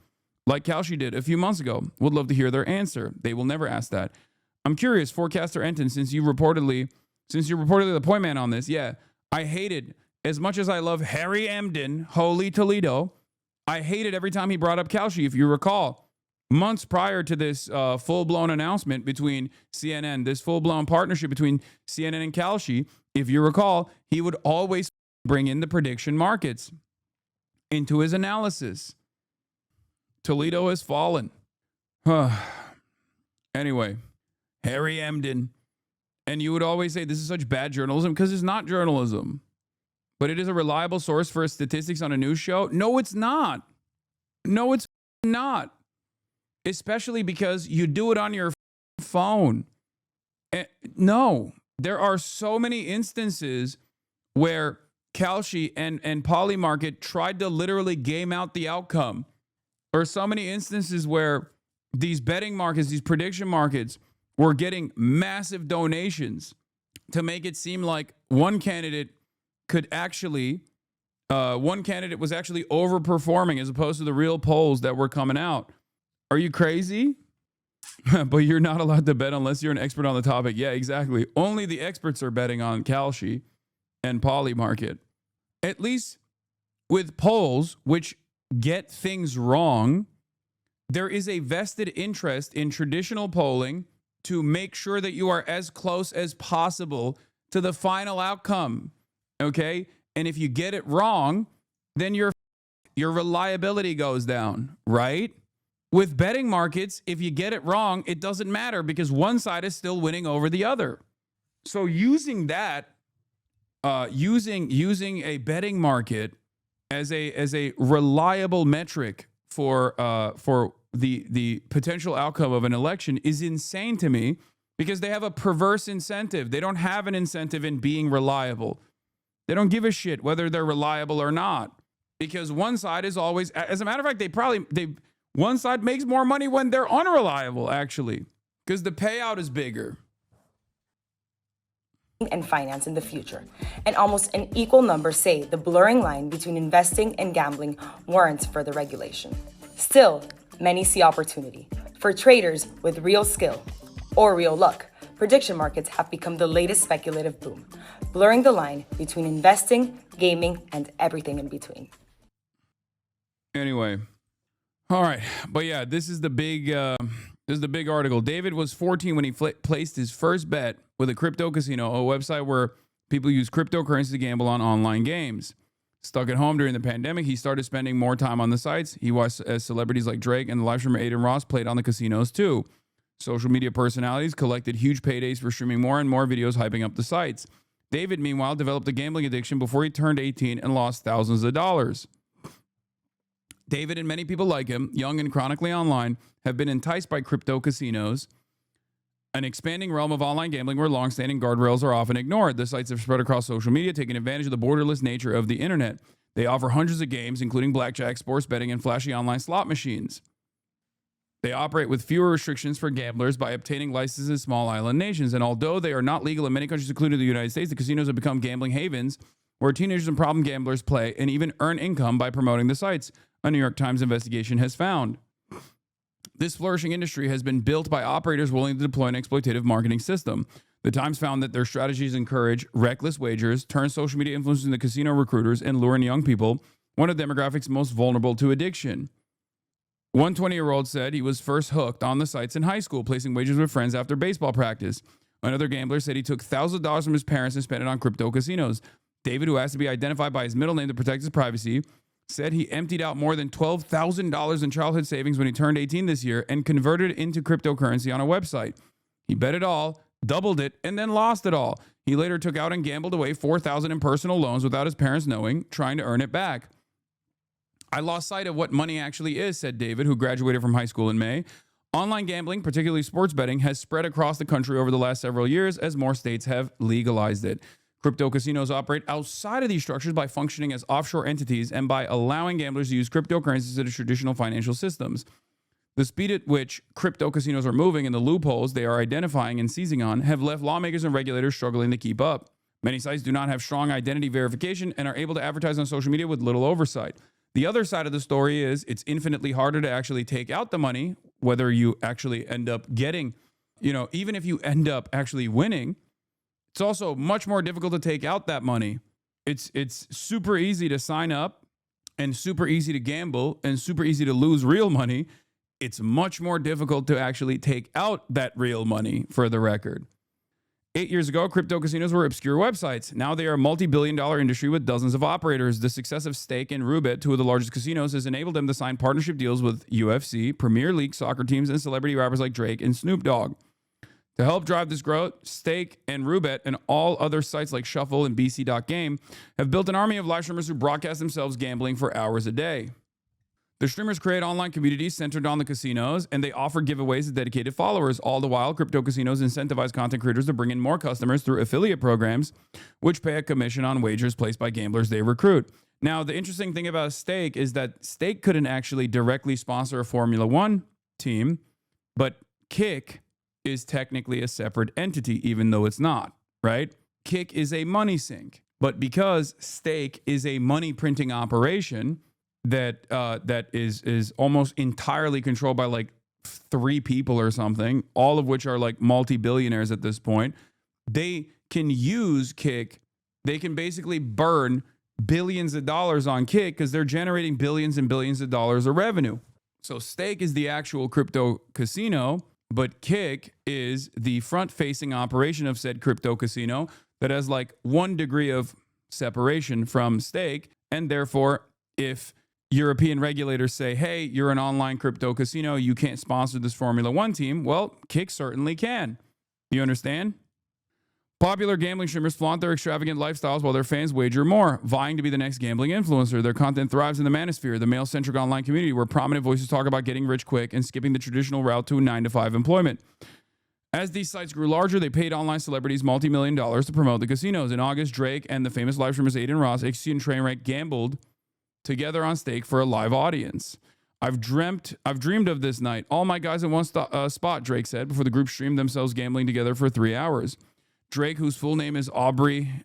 like Kalshi did a few months ago. Would love to hear their answer. They will never ask that. I'm curious, forecaster Enton, since you're reportedly the point man on this. Yeah, I hated, as much as I love Harry Emden, Holy Toledo, I hated every time he brought up Kalshi. If you recall, months prior to this full-blown announcement between CNN, this full-blown partnership between CNN and Kalshi, if you recall, he would always bring in the prediction markets into his analysis. Toledo has fallen. Anyway, Harry Emden. And you would always say this is such bad journalism because it's not journalism. But it is a reliable source for statistics on a news show? No, it's not. No, it's not. Especially because you do it on your phone. No, there are so many instances where Kalshi and Polymarket tried to literally game out the outcome. Or so many instances where these betting markets, these prediction markets, were getting massive donations to make it seem like one candidate was actually overperforming as opposed to the real polls that were coming out. Are you crazy? But you're not allowed to bet unless you're an expert on the topic. Yeah, exactly. Only the experts are betting on Kalshi and Polymarket. At least with polls, which get things wrong, there is a vested interest in traditional polling to make sure that you are as close as possible to the final outcome. Okay? And if you get it wrong, then your reliability goes down, right? With betting markets, if you get it wrong, it doesn't matter because one side is still winning over the other. So using that, using a betting market as a reliable metric for the potential outcome of an election is insane to me because they have a perverse incentive. They don't have an incentive in being reliable. They don't give a shit whether they're reliable or not because one side is always, as a matter of fact, one side makes more money when they're unreliable, actually, because the payout is bigger. And finance in the future. And almost an equal number say the blurring line between investing and gambling warrants further regulation. Still, many see opportunity. For traders with real skill or real luck, prediction markets have become the latest speculative boom, blurring the line between investing, gaming, and everything in between. Anyway, all right, but yeah, this is the big article. David was 14 when he placed his first bet with a crypto casino, a website where people use cryptocurrency to gamble on online games. Stuck at home during the pandemic, he started spending more time on the sites. He watched as celebrities like Drake and the live streamer Aiden Ross played on the casinos too. Social media personalities collected huge paydays for streaming more and more videos hyping up the sites. David, meanwhile, developed a gambling addiction before he turned 18 and lost thousands of dollars. David and many people like him, young and chronically online, have been enticed by crypto casinos, an expanding realm of online gambling where long-standing guardrails are often ignored. The sites have spread across social media, taking advantage of the borderless nature of the internet. They offer hundreds of games, including blackjack, sports betting, and flashy online slot machines. They operate with fewer restrictions for gamblers by obtaining licenses in small island nations. And although they are not legal in many countries, including the United States, the casinos have become gambling havens where teenagers and problem gamblers play and even earn income by promoting the sites, a New York Times investigation has found. This flourishing industry has been built by operators willing to deploy an exploitative marketing system. The Times found that their strategies encourage reckless wagers, turn social media influencers into casino recruiters, and lure in young people, one of the demographics most vulnerable to addiction. One 20-year-old said he was first hooked on the sites in high school, placing wagers with friends after baseball practice. Another gambler said he took thousands of dollars from his parents and spent it on crypto casinos. David, who asked to be identified by his middle name to protect his privacy, said he emptied out more than $12,000 in childhood savings when he turned 18 this year and converted it into cryptocurrency on a website. He bet it all, doubled it, and then lost it all. He later took out and gambled away $4,000 in personal loans without his parents knowing, trying to earn it back. I lost sight of what money actually is, said David, who graduated from high school in May. Online gambling, particularly sports betting, has spread across the country over the last several years as more states have legalized it. Crypto casinos operate outside of these structures by functioning as offshore entities and by allowing gamblers to use cryptocurrencies to traditional financial systems. The speed at which crypto casinos are moving and the loopholes they are identifying and seizing on have left lawmakers and regulators struggling to keep up. Many sites do not have strong identity verification and are able to advertise on social media with little oversight. The other side of the story is it's infinitely harder to actually take out the money, whether you actually end up getting, even if you end up actually winning. It's also much more difficult to take out that money. It's super easy to sign up and super easy to gamble and super easy to lose real money. It's much more difficult to actually take out that real money, for the record. 8 years ago, crypto casinos were obscure websites. Now they are a multi-billion-dollar industry with dozens of operators. The success of Stake and Roobet, two of the largest casinos, has enabled them to sign partnership deals with UFC, Premier League soccer teams, and celebrity rappers like Drake and Snoop Dogg. To help drive this growth, Stake and Roobet and all other sites like Shuffle and BC.game have built an army of live streamers who broadcast themselves gambling for hours a day. The streamers create online communities centered on the casinos, and they offer giveaways to dedicated followers. All the while, crypto casinos incentivize content creators to bring in more customers through affiliate programs, which pay a commission on wagers placed by gamblers they recruit. Now, the interesting thing about Stake is that Stake couldn't actually directly sponsor a Formula One team, but Kick is technically a separate entity, even though it's not, right? Kick is a money sink, but because Stake is a money printing operation, that is almost entirely controlled by like 3 people or something, all of which are like multi-billionaires at this point. They can use Kick. They can basically burn billions of dollars on Kick because they're generating billions and billions of dollars of revenue. So Stake is the actual crypto casino, but Kick is the front-facing operation of said crypto casino that has like 1 degree of separation from Stake, and therefore, if European regulators say, hey, you're an online crypto casino, you can't sponsor this Formula One team, well, Kick certainly can. You understand? Popular gambling streamers flaunt their extravagant lifestyles while their fans wager more, vying to be the next gambling influencer. Their content thrives in the manosphere, the male-centric online community where prominent voices talk about getting rich quick and skipping the traditional route to a 9-to-5 employment. As these sites grew larger, they paid online celebrities multi-million dollars to promote the casinos. In August, Drake and the famous live streamers Aiden Ross, XC, and Trainwreck gambled together on Stake for a live audience. I've dreamed of this night. All my guys in one spot, Drake said, before the group streamed themselves gambling together for 3 hours. Drake, whose full name is Aubrey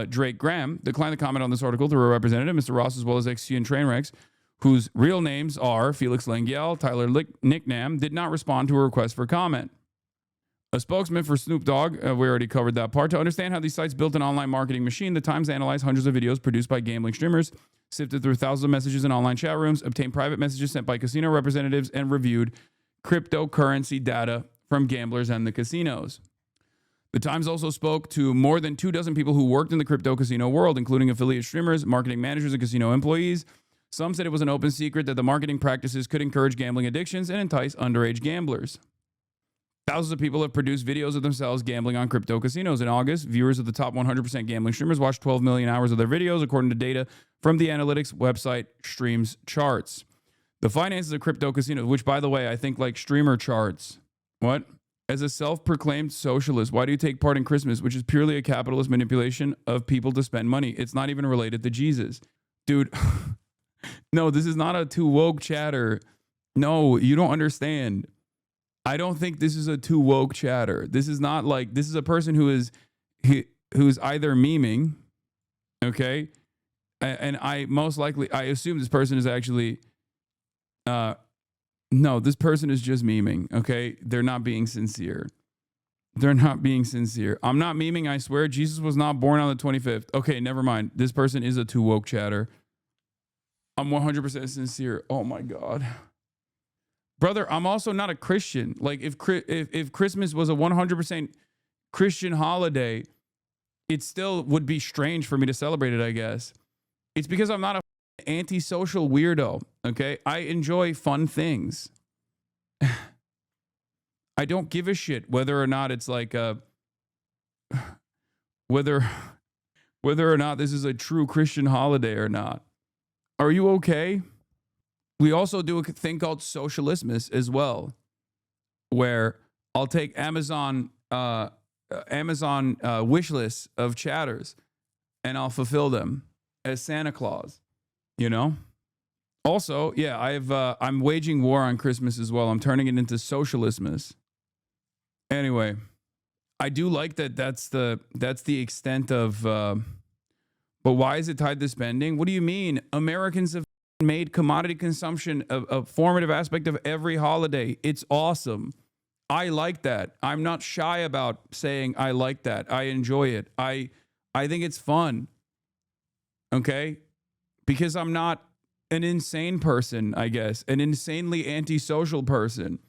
Drake Graham, declined to comment on this article through a representative, Mr. Ross, as well as XC and Trainwrecks, whose real names are Felix Lengyel, Tyler Nicknam, did not respond to a request for comment. A spokesman for Snoop Dogg, we already covered that part. To understand how these sites built an online marketing machine, the Times analyzed hundreds of videos produced by gambling streamers, sifted through thousands of messages in online chat rooms, obtained private messages sent by casino representatives, and reviewed cryptocurrency data from gamblers and the casinos. The Times also spoke to more than 24 people who worked in the crypto casino world, including affiliate streamers, marketing managers, and casino employees. Some said it was an open secret that the marketing practices could encourage gambling addictions and entice underage gamblers. Thousands of people have produced videos of themselves gambling on crypto casinos. In August, viewers of the top 100% gambling streamers watched 12 million hours of their videos, according to data from the analytics website Streams Charts. The finances of crypto casinos, which, by the way, I think like Streamer Charts. What? As a self-proclaimed socialist, why do you take part in Christmas, which is purely a capitalist manipulation of people to spend money? It's not even related to Jesus. Dude, no, this is not a too woke chatter. No, you don't understand. I don't think this is a too woke chatter. This is not like, this is a person who's either memeing, okay? And I assume this person is actually, no, this person is just memeing, okay? They're not being sincere. They're not being sincere. I'm not memeing, I swear. Jesus was not born on the 25th. Okay, never mind. This person is a too woke chatter. I'm 100% sincere. Oh my God. Brother, I'm also not a Christian. Like if Christmas was a 100% Christian holiday, it still would be strange for me to celebrate it, I guess. It's because I'm not a antisocial weirdo, okay? I enjoy fun things. I don't give a shit whether or not it's like whether or not this is a true Christian holiday or not. Are you okay? We also do a thing called socialismus as well, where I'll take Amazon wish lists of chatters and I'll fulfill them as Santa Claus, you know? Also, yeah, I'm waging war on Christmas as well. I'm turning it into socialismus. Anyway, I do like that that's the extent of but why is it tied to spending? What do you mean? Americans have made commodity consumption a formative aspect of every holiday. It's awesome. I like that. I'm not shy about saying I like that. I enjoy it. I think it's fun. Okay? Because I'm not an insane person, I guess. An insanely antisocial person.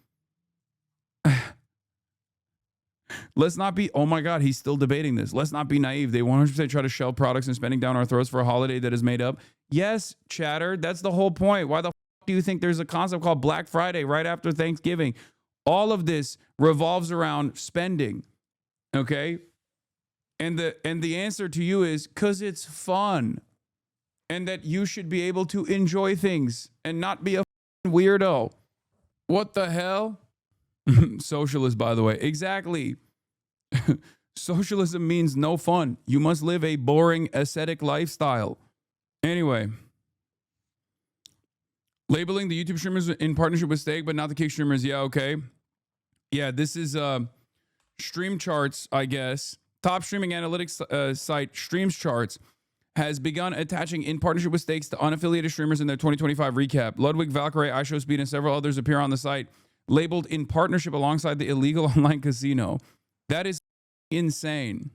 let's not be, oh my God, he's still debating this. Let's not be naive. They 100% try to shell products and spending down our throats for a holiday that is made up. Yes, chatter, that's the whole point. Why the f do you think there's a concept called Black Friday right after Thanksgiving? All of this revolves around spending, okay? And the answer to you is because it's fun and that you should be able to enjoy things and not be a weirdo. What the hell? Socialist, by the way. Exactly. Socialism means no fun. You must live a boring, ascetic lifestyle. Anyway. Labeling the YouTube streamers in partnership with Steak, but not the cake streamers. Yeah, okay. Yeah, this is Stream Charts, I guess. Top streaming analytics site Streams Charts has begun attaching in partnership with Stakes to unaffiliated streamers in their 2025 recap. Ludwig, Valkyrie, iShowSpeed, and several others appear on the site, labeled in partnership alongside the illegal online casino. That is insane.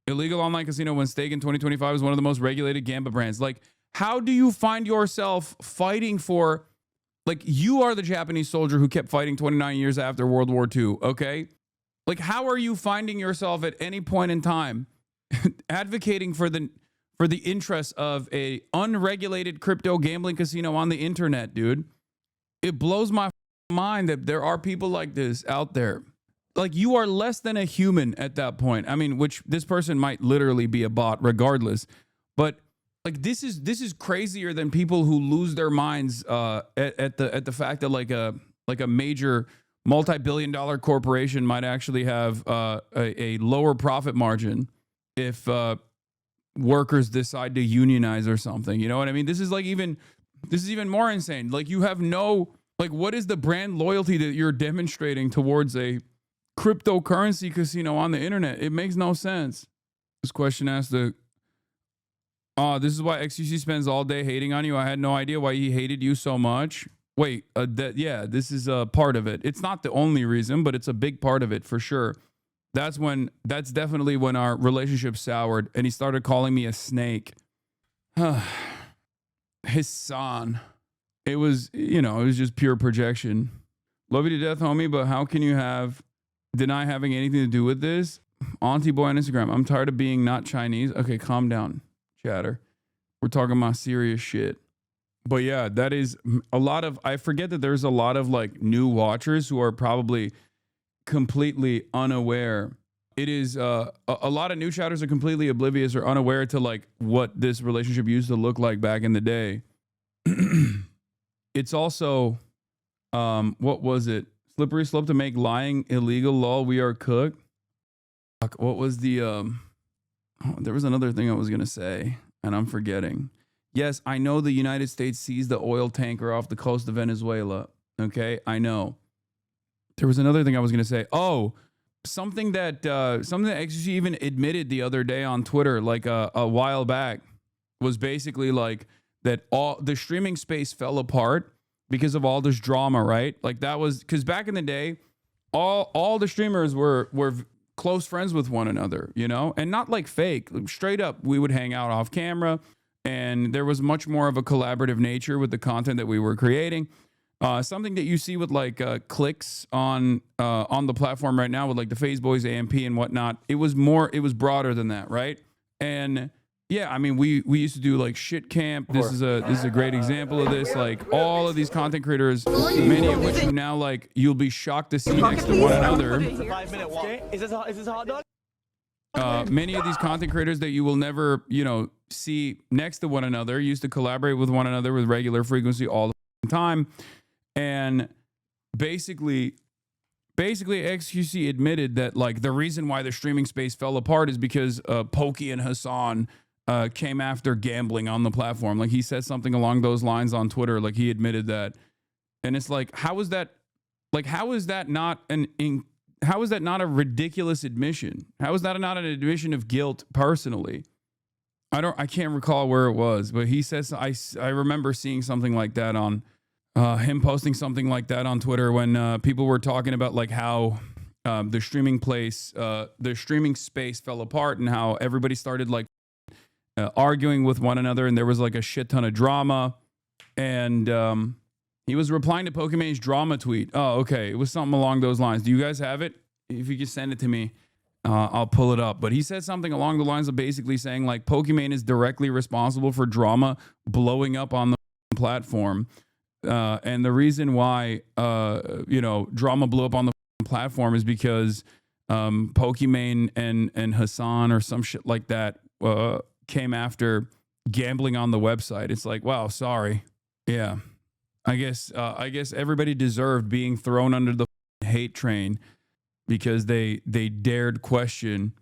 Illegal online casino when Stake in 2025 is one of the most regulated gambling brands. Like, how do you find yourself fighting for, like, you are the Japanese soldier who kept fighting 29 years after World War II, okay? Like, how are you finding yourself at any point in time advocating for the interests of a unregulated crypto gambling casino on the internet, dude? It blows my mind that there are people like this out there. Like, you are less than a human at that point. I mean, which this person might literally be a bot regardless. But like, this is crazier than people who lose their minds at the fact that like a major multi-billion-dollar corporation might actually have a lower profit margin if workers decide to unionize or something. You know what I mean? This is even more insane. Like, you have no, like, what is the brand loyalty that you're demonstrating towards a cryptocurrency casino on the internet? It makes no sense. This question asked this is why XQC spends all day hating on you. I had no idea why he hated you so much. Wait, this is a part of it. It's not the only reason, but it's a big part of it for sure. That's definitely when our relationship soured and he started calling me a snake. Hasan. It was just pure projection. Love you to death, homie, but how can you deny having anything to do with this? Auntie boy on Instagram. I'm tired of being not Chinese. Okay, calm down, chatter. We're talking about serious shit. But yeah, that is a lot of, I forget that there's a lot of like new watchers who are probably completely unaware. It is a lot of new chatters are completely oblivious or unaware to like what this relationship used to look like back in the day. It's also, what was it? Slippery slope to make lying illegal. Lol, we are cooked. Fuck, what was the, there was another thing I was going to say and I'm forgetting. Yes, I know the United States seized the oil tanker off the coast of Venezuela. Okay, I know. There was another thing I was going to say. Oh, something that XQC even admitted the other day on Twitter, like a while back, was basically like that all the streaming space fell apart because of all this drama, right? Like that was because back in the day, all the streamers were close friends with one another, you know, and not like fake. Straight up, we would hang out off camera. And there was much more of a collaborative nature with the content that we were creating. Something that you see with like clicks on the platform right now with like the FaZe Boys, AMP and whatnot. It was broader than that, right? And yeah, I mean, we used to do like shit camp. This is a great example of this. Like all of these content creators, many of which now like you'll be shocked to see next to one another. Is this a hot dog? Many of these content creators that you will never, see next to one another used to collaborate with one another with regular frequency all the time. And basically XQC admitted that like the reason why the streaming space fell apart is because Pokey and Hasan came after gambling on the platform. Like he said something along those lines on Twitter. Like he admitted that. And it's like, how is that not a ridiculous admission? How is that not an admission of guilt personally? I can't recall where it was, but he says, I remember seeing something like that on him posting something like that on Twitter when people were talking about like how the streaming space fell apart and how everybody started like arguing with one another and there was like a shit ton of drama. And he was replying to Pokemon's drama tweet. Oh, okay. It was something along those lines. Do you guys have it? If you could send it to me. I'll pull it up. But he said something along the lines of basically saying like Pokimane is directly responsible for drama blowing up on the platform. And the reason why, drama blew up on the platform is because Pokimane and Hasan or some shit like that came after gambling on the website. It's like, wow, sorry. Yeah. I guess everybody deserved being thrown under the hate train because they dared question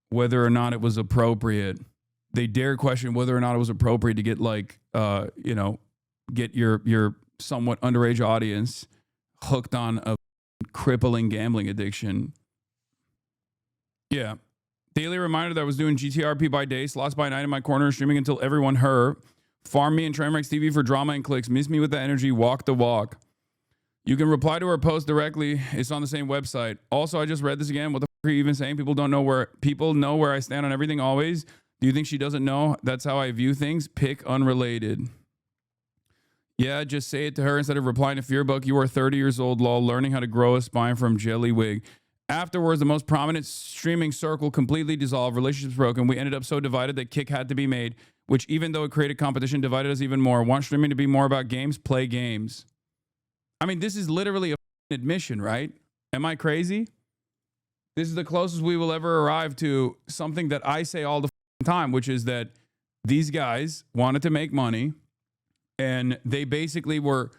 whether or not it was appropriate. They dared question whether or not it was appropriate to get get your somewhat underage audience hooked on a crippling gambling addiction. Yeah. Daily reminder that I was doing GTRP by day, slots by night in my corner, streaming until everyone heard. Farm me and Trainwrecks TV for drama and clicks. Miss me with that energy. Walk the walk. You can reply to her post directly. It's on the same website. Also, I just read this again. What the fuck are you even saying? People know where I stand on everything always. Do you think she doesn't know? That's how I view things. Pick unrelated. Yeah, just say it to her instead of replying to Fearbook. You are 30 years old, lol, learning how to grow a spine from Jellywig. Afterwards, the most prominent streaming circle completely dissolved. Relationships broken. We ended up so divided that kick had to be made, which even though it created competition, divided us even more. Want streaming to be more about games? Play games. I mean, this is literally a admission, right? Am I crazy? This is the closest we will ever arrive to something that I say all the time, which is that these guys wanted to make money and they basically were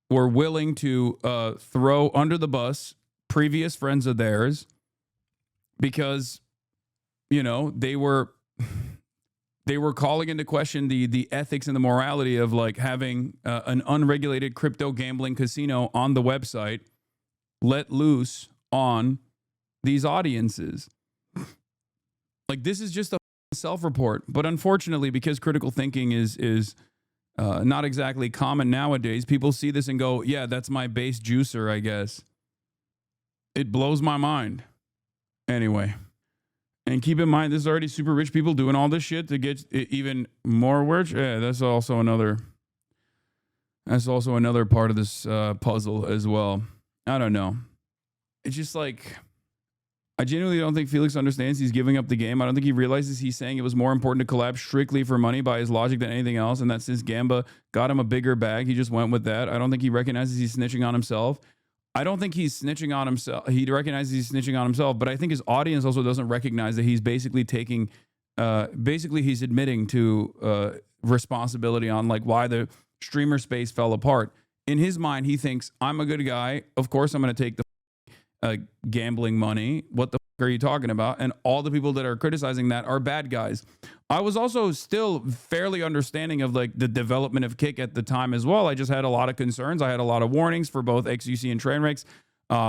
willing to throw under the bus previous friends of theirs because, they were calling into question the ethics and the morality of like having an unregulated crypto gambling casino on the website let loose on these audiences. Like this is just a self-report, but unfortunately, because critical thinking is not exactly common nowadays, people see this and go, yeah, that's my base juicer, I guess. It blows my mind. Anyway. And keep in mind, this is already super rich people doing all this shit to get even more rich. Yeah, that's also another part of this puzzle as well. I don't know. It's just like, I genuinely don't think Felix understands he's giving up the game. I don't think he realizes he's saying it was more important to collab strictly for money by his logic than anything else. And that since Gamba got him a bigger bag, he just went with that. I don't think he recognizes he's snitching on himself. I don't think he's snitching on himself. He recognizes he's snitching on himself, but I think his audience also doesn't recognize that he's basically taking, he's admitting to responsibility on like why the streamer space fell apart. In his mind, he thinks, I'm a good guy. Of course, I'm going to take the gambling money. What the fuck are you talking about? And all the people that are criticizing that are bad guys. I was also still fairly understanding of like the development of Kick at the time as well. I just had a lot of concerns. I had a lot of warnings for both XUC and Trainwrecks.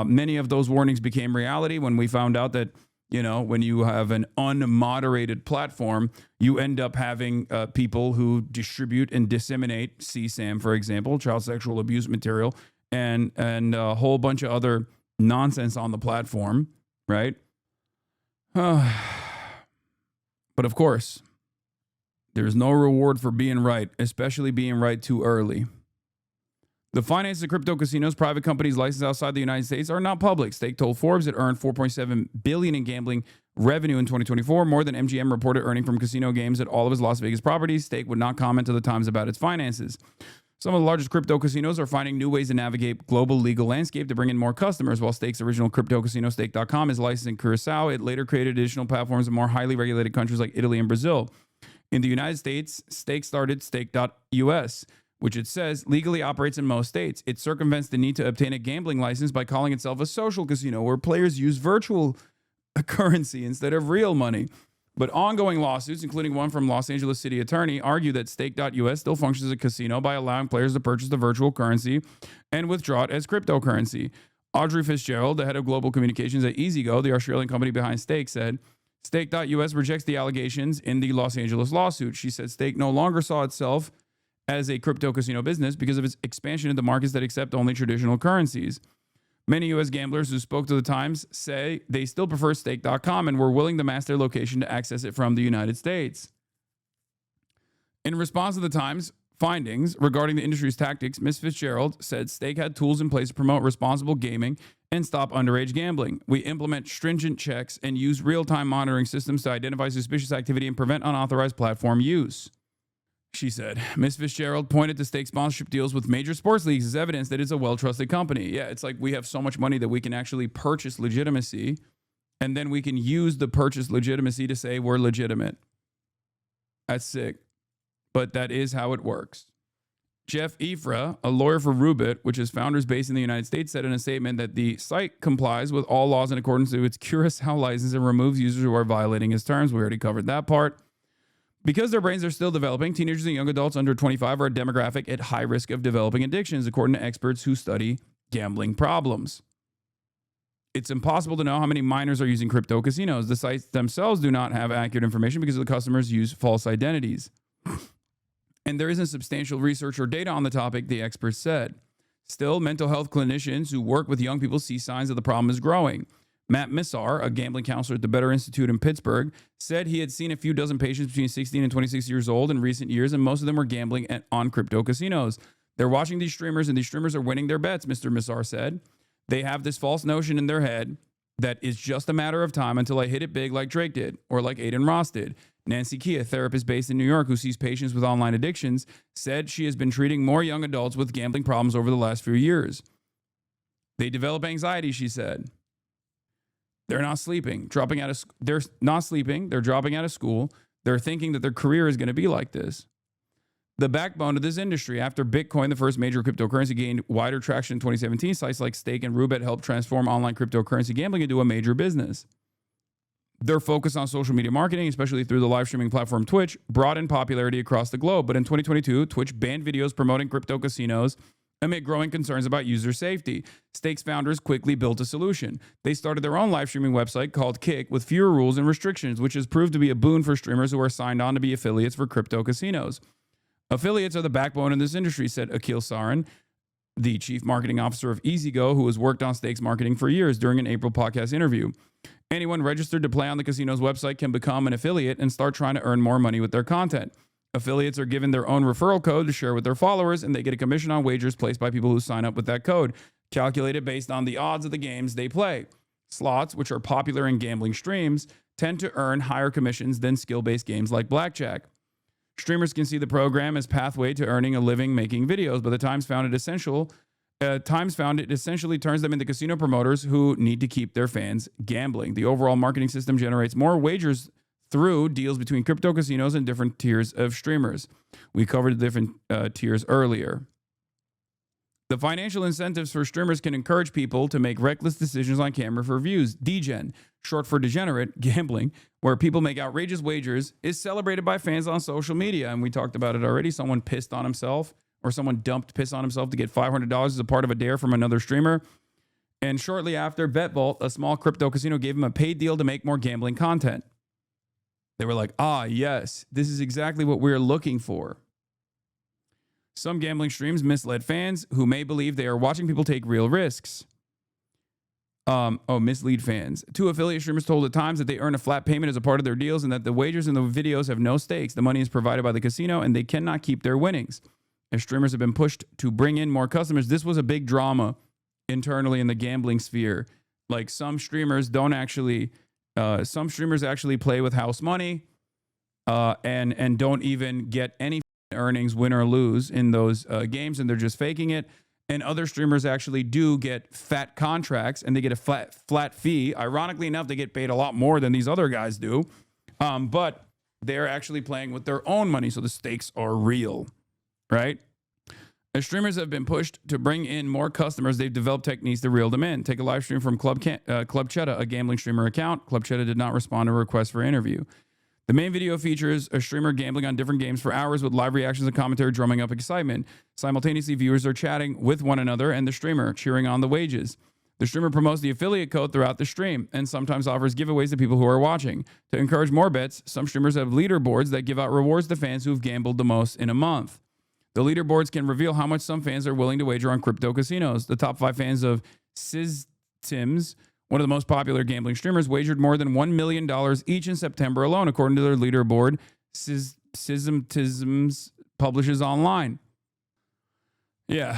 Many of those warnings became reality when we found out that, when you have an unmoderated platform, you end up having people who distribute and disseminate CSAM, for example, child sexual abuse material, and a whole bunch of other nonsense on the platform, right? But of course, there's no reward for being right, especially being right too early. The finances of crypto casinos, private companies licensed outside the United States, are not public. Stake told Forbes it earned $4.7 billion in gambling revenue in 2024, more than MGM reported earning from casino games at all of its Las Vegas properties. Stake would not comment to the Times about its finances. Some of the largest crypto casinos are finding new ways to navigate global legal landscape to bring in more customers. While Stake's original crypto casino, Stake.com, is licensed in Curacao, it later created additional platforms in more highly regulated countries like Italy and Brazil. In the United States, Stake started Stake.us, which it says legally operates in most states. It circumvents the need to obtain a gambling license by calling itself a social casino where players use virtual currency instead of real money. But ongoing lawsuits, including one from Los Angeles City Attorney, argue that Stake.us still functions as a casino by allowing players to purchase the virtual currency and withdraw it as cryptocurrency. Audrey Fitzgerald, the head of global communications at EasyGo, the Australian company behind Stake, said, Stake.us rejects the allegations in the Los Angeles lawsuit. She said Stake no longer saw itself as a crypto casino business because of its expansion into markets that accept only traditional currencies. Many U.S. gamblers who spoke to the Times say they still prefer Stake.com and were willing to mask their location to access it from the United States. In response to the Times findings regarding the industry's tactics, Ms. Fitzgerald said Stake had tools in place to promote responsible gaming and stop underage gambling. We implement stringent checks and use real-time monitoring systems to identify suspicious activity and prevent unauthorized platform use, she said. Ms. Fitzgerald pointed to stake sponsorship deals with major sports leagues as evidence that it's a well-trusted company. Yeah, it's like we have so much money that we can actually purchase legitimacy, and then we can use the purchased legitimacy to say we're legitimate. That's sick. But that is how it works. Jeff Ifra, a lawyer for Rubit, which is founders based in the United States, said in a statement that the site complies with all laws in accordance with its Curacao license and removes users who are violating its terms. We already covered that part. Because their brains are still developing, teenagers and young adults under 25 are a demographic at high risk of developing addictions, according to experts who study gambling problems. It's impossible to know how many minors are using crypto casinos. The sites themselves do not have accurate information because the customers use false identities. And there isn't substantial research or data on the topic, the experts said. Still, mental health clinicians who work with young people see signs that the problem is growing. Matt Missar, a gambling counselor at the Better Institute in Pittsburgh, said he had seen a few dozen patients between 16 and 26 years old in recent years, and most of them were gambling on crypto casinos. They're watching these streamers, and these streamers are winning their bets, Mr. Missar said. They have this false notion in their head that it's just a matter of time until I hit it big like Drake did, or like Aiden Ross did. Nancy Key, a therapist based in New York who sees patients with online addictions, said she has been treating more young adults with gambling problems over the last few years. They develop anxiety, she said. They're not sleeping, they're not sleeping, they're dropping out of school. They're thinking that their career is going to be like this. The backbone of this industry, after Bitcoin, the first major cryptocurrency, gained wider traction in 2017, sites like Stake and Rubet helped transform online cryptocurrency gambling into a major business. Their focus on social media marketing, especially through the live streaming platform Twitch, brought in popularity across the globe. But in 2022, Twitch banned videos promoting crypto casinos amid growing concerns about user safety. Stake's founders quickly built a solution. They started their own live streaming website called Kick with fewer rules and restrictions, which has proved to be a boon for streamers who are signed on to be affiliates for crypto casinos. Affiliates are the backbone in this industry, said Akhil Saran, the chief marketing officer of EasyGo, who has worked on Stakes marketing for years, during an April podcast interview. Anyone registered to play on the casino's website can become an affiliate and start trying to earn more money with their content. Affiliates are given their own referral code to share with their followers, and they get a commission on wagers placed by people who sign up with that code, calculated based on the odds of the games they play. Slots, which are popular in gambling streams, tend to earn higher commissions than skill-based games like blackjack. Streamers can see the program as pathway to earning a living making videos, but the Times found it essentially turns them into casino promoters who need to keep their fans gambling. The overall marketing system generates more wagers through deals between crypto casinos and different tiers of streamers. We covered the different tiers earlier. The financial incentives for streamers can encourage people to make reckless decisions on camera for views. Degen, short for degenerate gambling, where people make outrageous wagers, is celebrated by fans on social media. And we talked about it already. Someone pissed on himself, or someone dumped piss on himself to get $500 as a part of a dare from another streamer. And shortly after, BetVault, a small crypto casino, gave him a paid deal to make more gambling content. They were like, yes, this is exactly what we're looking for. Some gambling streams misled fans who may believe they are watching people take real risks. Mislead fans. Two affiliate streamers told The Times that they earn a flat payment as a part of their deals and that the wagers in the videos have no stakes. The money is provided by the casino and they cannot keep their winnings. As streamers have been pushed to bring in more customers, this was a big drama internally in the gambling sphere. Like some streamers actually play with house money and don't even get any earnings, win or lose, in those games, and they're just faking it. And other streamers actually do get fat contracts and they get a flat fee. Ironically enough, they get paid a lot more than these other guys do. But they're actually playing with their own money, so the stakes are real, right? As streamers have been pushed to bring in more customers, they've developed techniques to reel them in. Take a live stream from Club Cheddar, a gambling streamer account. Club Cheddar did not respond to a request for interview. The main video features a streamer gambling on different games for hours with live reactions and commentary drumming up excitement. Simultaneously, viewers are chatting with one another and the streamer, cheering on the wages. The streamer promotes the affiliate code throughout the stream and sometimes offers giveaways to people who are watching. To encourage more bets, some streamers have leaderboards that give out rewards to fans who have gambled the most in a month. The leaderboards can reveal how much some fans are willing to wager on crypto casinos. The top 5 fans of SizTims, one of the most popular gambling streamers, wagered more than $1 million each in September alone, according to their leaderboard SizTims publishes online. Yeah.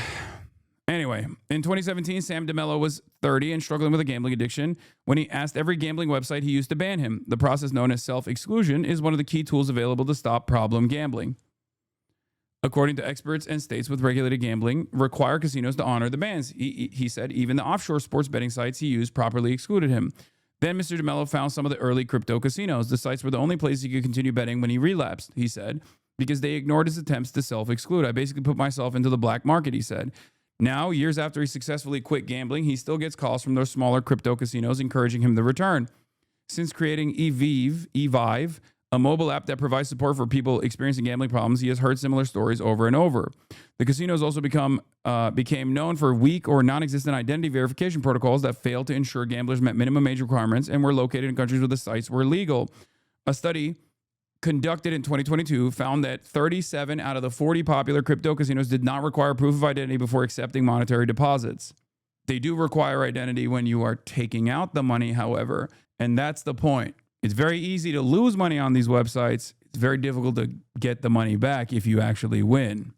Anyway, in 2017, Sam DeMello was 30 and struggling with a gambling addiction when he asked every gambling website he used to ban him. The process known as self-exclusion is one of the key tools available to stop problem gambling. According to experts, and states with regulated gambling require casinos to honor the bans. He said even the offshore sports betting sites he used properly excluded him. Then Mr. DeMello found some of the early crypto casinos. The sites were the only place he could continue betting when he relapsed, he said, because they ignored his attempts to self-exclude. I basically put myself into the black market, he said. Now, years after he successfully quit gambling, he still gets calls from those smaller crypto casinos encouraging him to return. Since creating Evive, a mobile app that provides support for people experiencing gambling problems, he has heard similar stories over and over. The casinos also became known for weak or non-existent identity verification protocols that failed to ensure gamblers met minimum age requirements and were located in countries where the sites were legal. A study conducted in 2022 found that 37 out of the 40 popular crypto casinos did not require proof of identity before accepting monetary deposits. They do require identity when you are taking out the money, however, and that's the point. It's very easy to lose money on these websites. It's very difficult to get the money back if you actually win.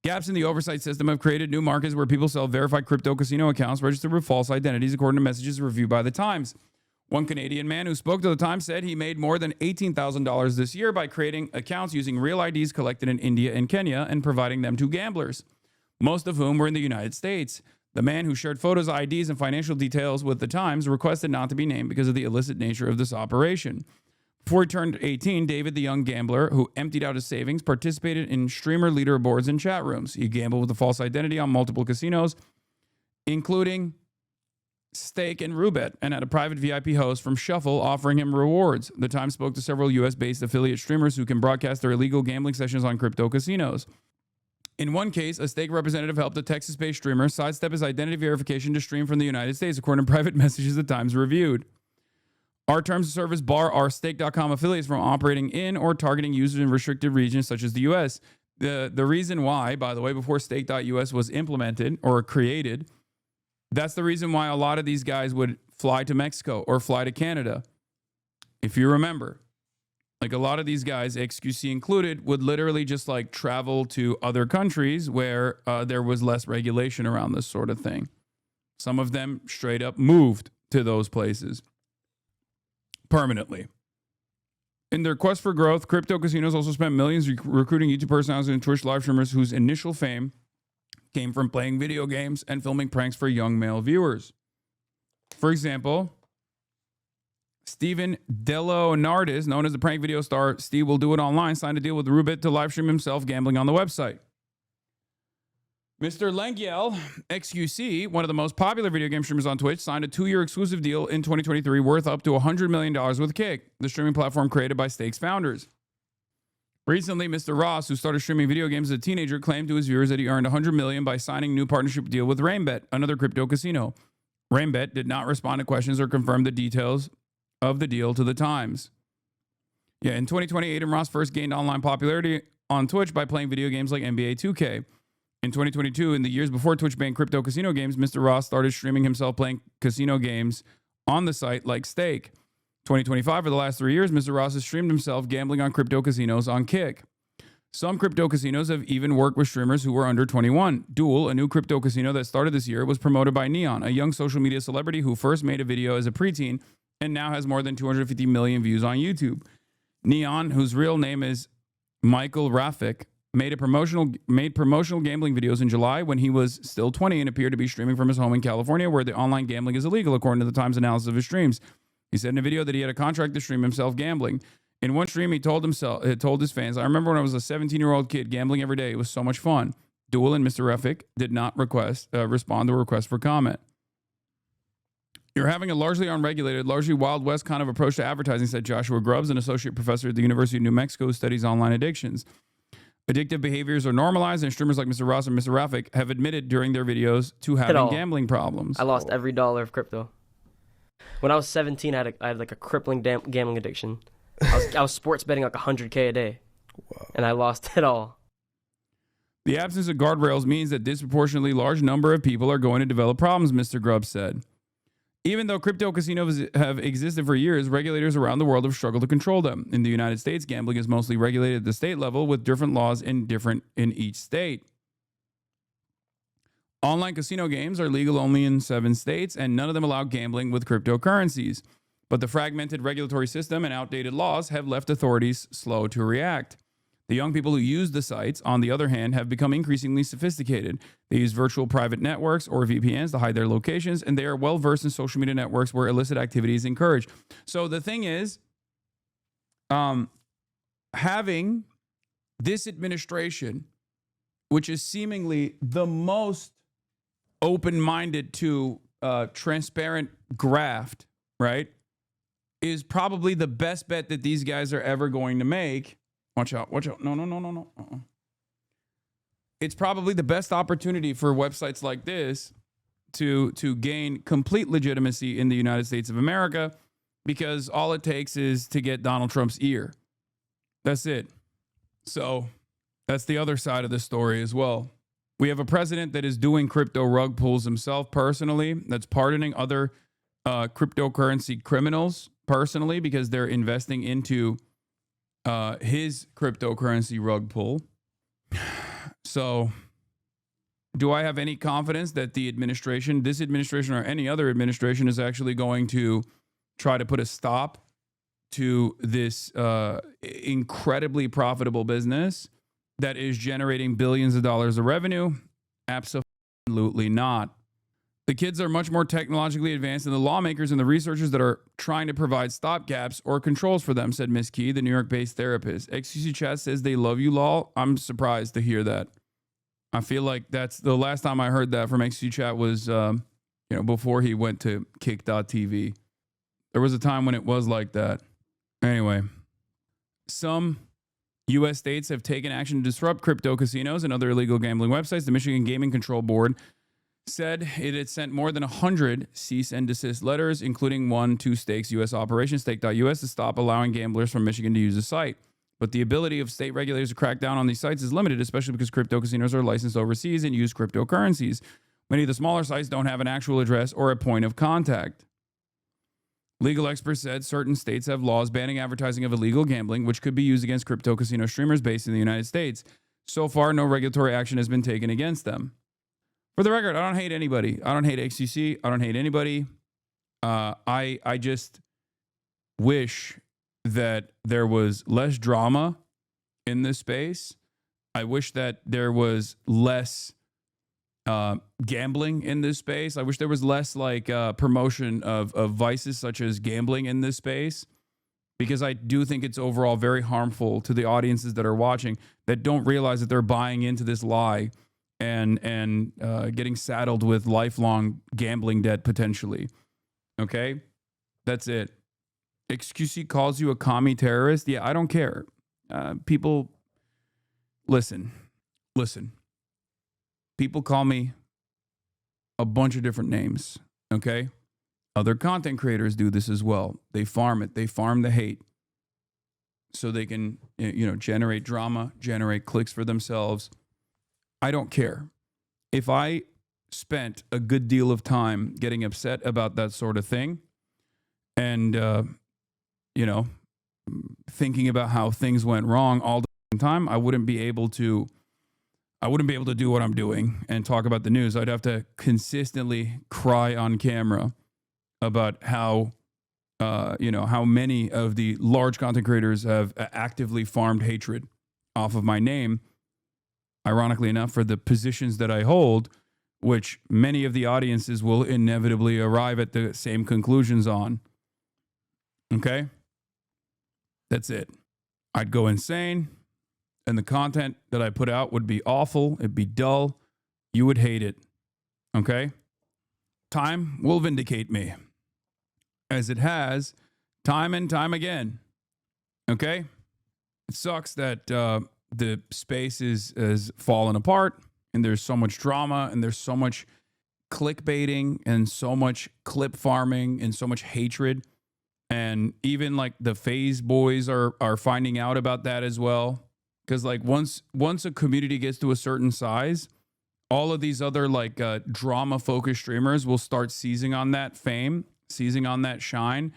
Gaps in the oversight system have created new markets where people sell verified crypto casino accounts registered with false identities, according to messages reviewed by The Times. One Canadian man who spoke to The Times said he made more than $18,000 this year by creating accounts using real IDs collected in India and Kenya and providing them to gamblers, most of whom were in the United States. The man who shared photos, IDs, and financial details with The Times requested not to be named because of the illicit nature of this operation. Before he turned 18, David, the young gambler who emptied out his savings, participated in streamer leaderboards and chat rooms. He gambled with a false identity on multiple casinos, including Stake and Roobet, and had a private VIP host from Shuffle offering him rewards. The Times spoke to several US-based affiliate streamers who can broadcast their illegal gambling sessions on crypto casinos. In one case, a Stake representative helped a Texas-based streamer sidestep his identity verification to stream from the United States, according to private messages The Times reviewed. Our terms of service bar our Stake.com affiliates from operating in or targeting users in restricted regions such as the U.S. The reason why, by the way, before Stake.us was implemented or created, that's the reason why a lot of these guys would fly to Mexico or fly to Canada. If you remember, like a lot of these guys, XQC included, would literally just like travel to other countries where there was less regulation around this sort of thing. Some of them straight up moved to those places permanently. In their quest for growth, crypto casinos also spent millions recruiting YouTube personalities and Twitch live streamers whose initial fame came from playing video games and filming pranks for young male viewers. For example, Steven Delonardis, known as the prank video star Steve Will Do It Online, signed a deal with Roobet to live stream himself gambling on the website. Mr. Lengyel, XQC, one of the most popular video game streamers on Twitch, signed a 2-year exclusive deal in 2023 worth up to $100 million with Kick, the streaming platform created by Stake's founders. Recently, Mr. Ross, who started streaming video games as a teenager, claimed to his viewers that he earned $100 million by signing a new partnership deal with RainBet, another crypto casino. RainBet did not respond to questions or confirm the details of the deal to The Times. In 2020, Aiden Ross first gained online popularity on Twitch by playing video games like NBA 2K. In 2022, in the years before Twitch banned crypto casino games, Mr. Ross started streaming himself playing casino games on the site like Stake. 2025, for the last 3 years, Mr. Ross has streamed himself gambling on crypto casinos on Kick. Some crypto casinos have even worked with streamers who were under 21. Duel, a new crypto casino that started this year, was promoted by Neon, a young social media celebrity who first made a video as a preteen and now has more than 250 million views on YouTube. Neon, whose real name is Michael Rafik, made promotional gambling videos in July when he was still 20 and appeared to be streaming from his home in California, where the online gambling is illegal, according to The Times analysis of his streams. He said in a video that he had a contract to stream himself gambling. In one stream, he told his fans, "I remember when I was a 17-year-old kid gambling every day. It was so much fun." Duel and Mr. Rafik did not respond to a request for comment. "You're having a largely unregulated, largely Wild West kind of approach to advertising," said Joshua Grubbs, an associate professor at the University of New Mexico who studies online addictions. Addictive behaviors are normalized, and streamers like Mr. Ross and Mr. Rafik have admitted during their videos to having gambling problems. I lost every dollar of crypto. When I was 17, I had like a crippling gambling addiction. I was sports betting like $100K a day, and I lost it all. The absence of guardrails means that disproportionately large number of people are going to develop problems, Mr. Grubbs said. Even though crypto casinos have existed for years, regulators around the world have struggled to control them. In the United States, gambling is mostly regulated at the state level with different laws in each state. Online casino games are legal only in 7 states, and none of them allow gambling with cryptocurrencies. But the fragmented regulatory system and outdated laws have left authorities slow to react. The young people who use the sites, on the other hand, have become increasingly sophisticated. They use virtual private networks or VPNs to hide their locations, and they are well versed in social media networks where illicit activity is encouraged. So the thing is, having this administration, which is seemingly the most open-minded to transparent graft, right, is probably the best bet that these guys are ever going to make. Watch out. No. It's probably the best opportunity for websites like this to gain complete legitimacy in the United States of America, because all it takes is to get Donald Trump's ear. That's it. So that's the other side of the story as well. We have a president that is doing crypto rug pulls himself personally, that's pardoning other cryptocurrency criminals personally because they're investing into his cryptocurrency rug pull. So do I have any confidence that the administration, this administration or any other administration, is actually going to try to put a stop to this incredibly profitable business that is generating billions of dollars of revenue? Absolutely not. The kids are much more technologically advanced than the lawmakers and the researchers that are trying to provide stopgaps or controls for them, said Miss Key, the New York-based therapist. XQC Chat says they love you, lol. I'm surprised to hear that. I feel like that's the last time I heard that from XQC Chat was, before he went to kick.tv. There was a time when it was like that. Anyway, some U.S. states have taken action to disrupt crypto casinos and other illegal gambling websites. The Michigan Gaming Control Board said it had sent more than 100 cease and desist letters, including one to Stake's U.S. operation, Stake.us, to stop allowing gamblers from Michigan to use the site. But the ability of state regulators to crack down on these sites is limited, especially because crypto casinos are licensed overseas and use cryptocurrencies. Many of the smaller sites don't have an actual address or a point of contact. Legal experts said certain states have laws banning advertising of illegal gambling, which could be used against crypto casino streamers based in the United States. So far, no regulatory action has been taken against them. For the record, I don't hate anybody. I don't hate XCC. I don't hate anybody. I just wish that there was less drama in this space. I wish that there was less gambling in this space. I wish there was less promotion of vices such as gambling in this space, because I do think it's overall very harmful to the audiences that are watching that don't realize that they're buying into this lie and getting saddled with lifelong gambling debt potentially. Okay? That's it. XQC calls you a commie terrorist. Yeah, I don't care. People, listen. People call me a bunch of different names, okay? Other content creators do this as well. They farm it. They farm the hate so they can, generate drama, generate clicks for themselves. I don't care. If I spent a good deal of time getting upset about that sort of thing and, thinking about how things went wrong all the time, I wouldn't be able to do what I'm doing and talk about the news. I'd have to consistently cry on camera about how many of the large content creators have actively farmed hatred off of my name. Ironically enough, for the positions that I hold, which many of the audiences will inevitably arrive at the same conclusions on. Okay? That's it. I'd go insane, and the content that I put out would be awful. It'd be dull. You would hate it. Okay? Time will vindicate me, as it has time and time again. Okay? It sucks that the space is fallen apart, and there's so much drama, and there's so much clickbaiting, and so much clip farming, and so much hatred. And even the FaZe boys are finding out about that as well. Because once a community gets to a certain size, all of these other drama-focused streamers will start seizing on that fame, seizing on that shine,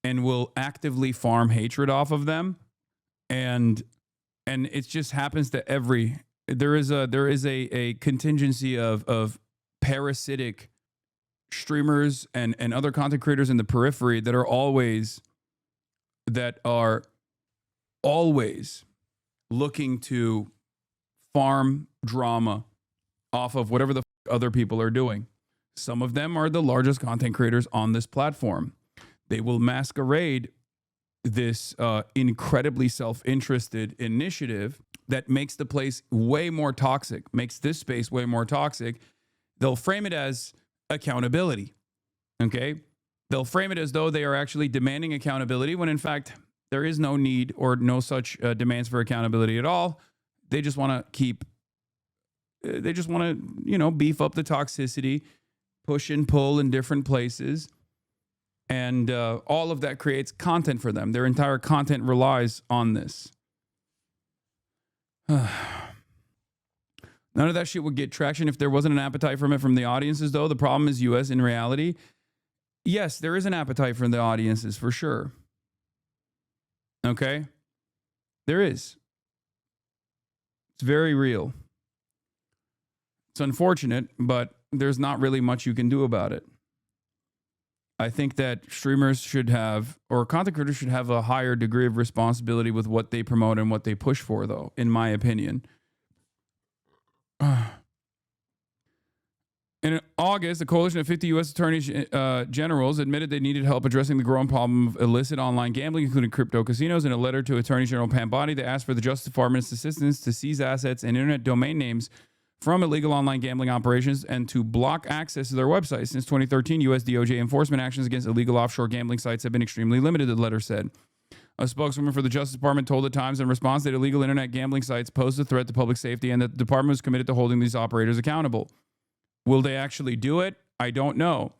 and will actively farm hatred off of them. And it just happens to there is a contingency of parasitic streamers and other content creators in the periphery that are always looking to farm drama off of whatever the other people are doing. Some of them are the largest content creators on this platform. They will masquerade this incredibly self-interested initiative that makes the place way more toxic, makes this space way more toxic. They'll frame it as accountability, okay? They'll frame it as though they are actually demanding accountability when in fact there is no need or no such demands for accountability at all. They just want to beef up the toxicity, push and pull in different places. And all of that creates content for them. Their entire content relies on this. None of that shit would get traction if there wasn't an appetite from it from the audiences, though. The problem is US in reality. Yes, there is an appetite from the audiences for sure. Okay? There is. It's very real. It's unfortunate, but there's not really much you can do about it. I think that streamers should have, or content creators should have a higher degree of responsibility with what they promote and what they push for, though, in my opinion. In August, the coalition of 50 U.S. attorneys generals admitted they needed help addressing the growing problem of illicit online gambling, including crypto casinos. In a letter to Attorney General Pam Bondi, they asked for the Justice Department's assistance to seize assets and internet domain names from illegal online gambling operations and to block access to their websites. Since 2013, U.S. DOJ enforcement actions against illegal offshore gambling sites have been extremely limited, the letter said. A spokeswoman for the Justice Department told The Times in response that illegal internet gambling sites pose a threat to public safety and that the department was committed to holding these operators accountable. Will they actually do it? I don't know.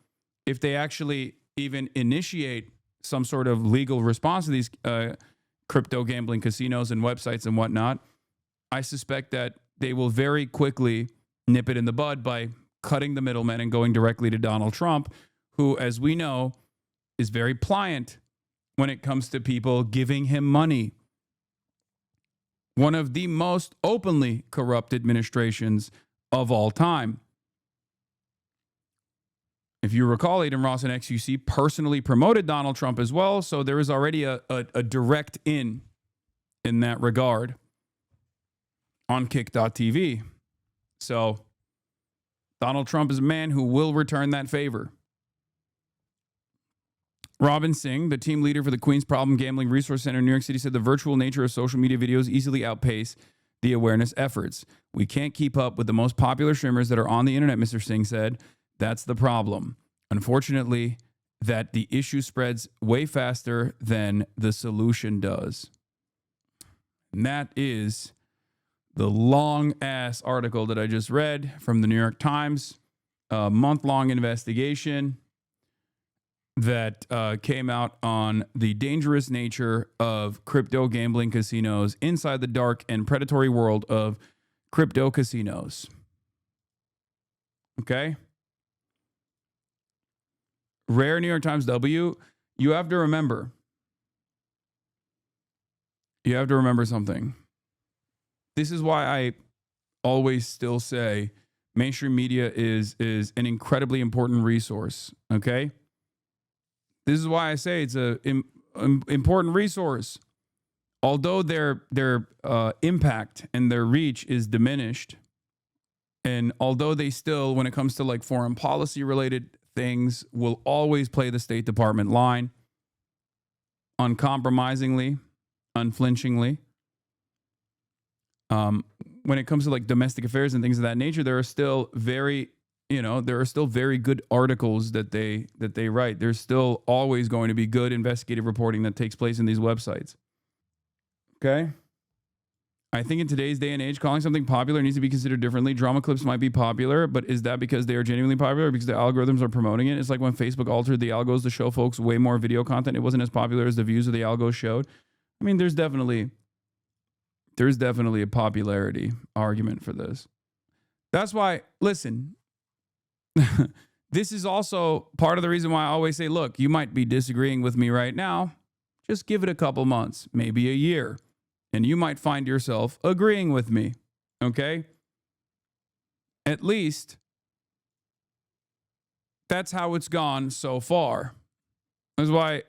If they actually even initiate some sort of legal response to these crypto gambling casinos and websites and whatnot, I suspect that they will very quickly nip it in the bud by cutting the middlemen and going directly to Donald Trump, who, as we know, is very pliant when it comes to people giving him money. One of the most openly corrupt administrations of all time. If you recall, Adin Ross and XUC personally promoted Donald Trump as well, so there is already a direct in that regard on kick.tv. So Donald Trump is a man who will return that favor. Robin Singh, the team leader for the Queens Problem Gambling Resource Center in New York City, said the virtual nature of social media videos easily outpace the awareness efforts. We can't keep up with the most popular streamers that are on the internet, Mr. Singh said. That's the problem. Unfortunately, that the issue spreads way faster than the solution does. And that is the long-ass article that I just read from the New York Times, a month-long investigation that came out on the dangerous nature of crypto gambling casinos inside the dark and predatory world of crypto casinos. Okay? Rare New York Times W, you have to remember something. This is why I always still say mainstream media is an incredibly important resource, okay? This is why I say it's an important resource. Although their impact and their reach is diminished, and although they still, when it comes to like foreign policy related things, will always play the State Department line uncompromisingly, unflinchingly. When it comes to like domestic affairs and things of that nature, there are still very good articles that they write. There's still always going to be good investigative reporting that takes place in these websites. Okay? I think in today's day and age, calling something popular needs to be considered differently. Drama clips might be popular, but is that because they are genuinely popular or because the algorithms are promoting it? It's like when Facebook altered the algos to show folks way more video content. It wasn't as popular as the views of the algos showed. I mean, there's definitely a popularity argument for this. That's why, listen, this is also part of the reason why I always say, look, you might be disagreeing with me right now. Just give it a couple months, maybe a year, and you might find yourself agreeing with me, okay? At least that's how it's gone so far. That's why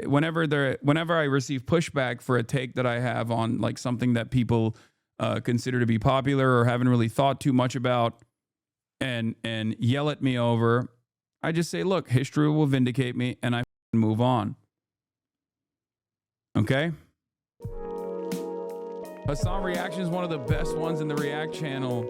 whenever I receive pushback for a take that I have on like something that people consider to be popular or haven't really thought too much about, and yell at me over, I just say, look, history will vindicate me, and I move on. Okay? Hasan Reactions is one of the best ones in the React channel.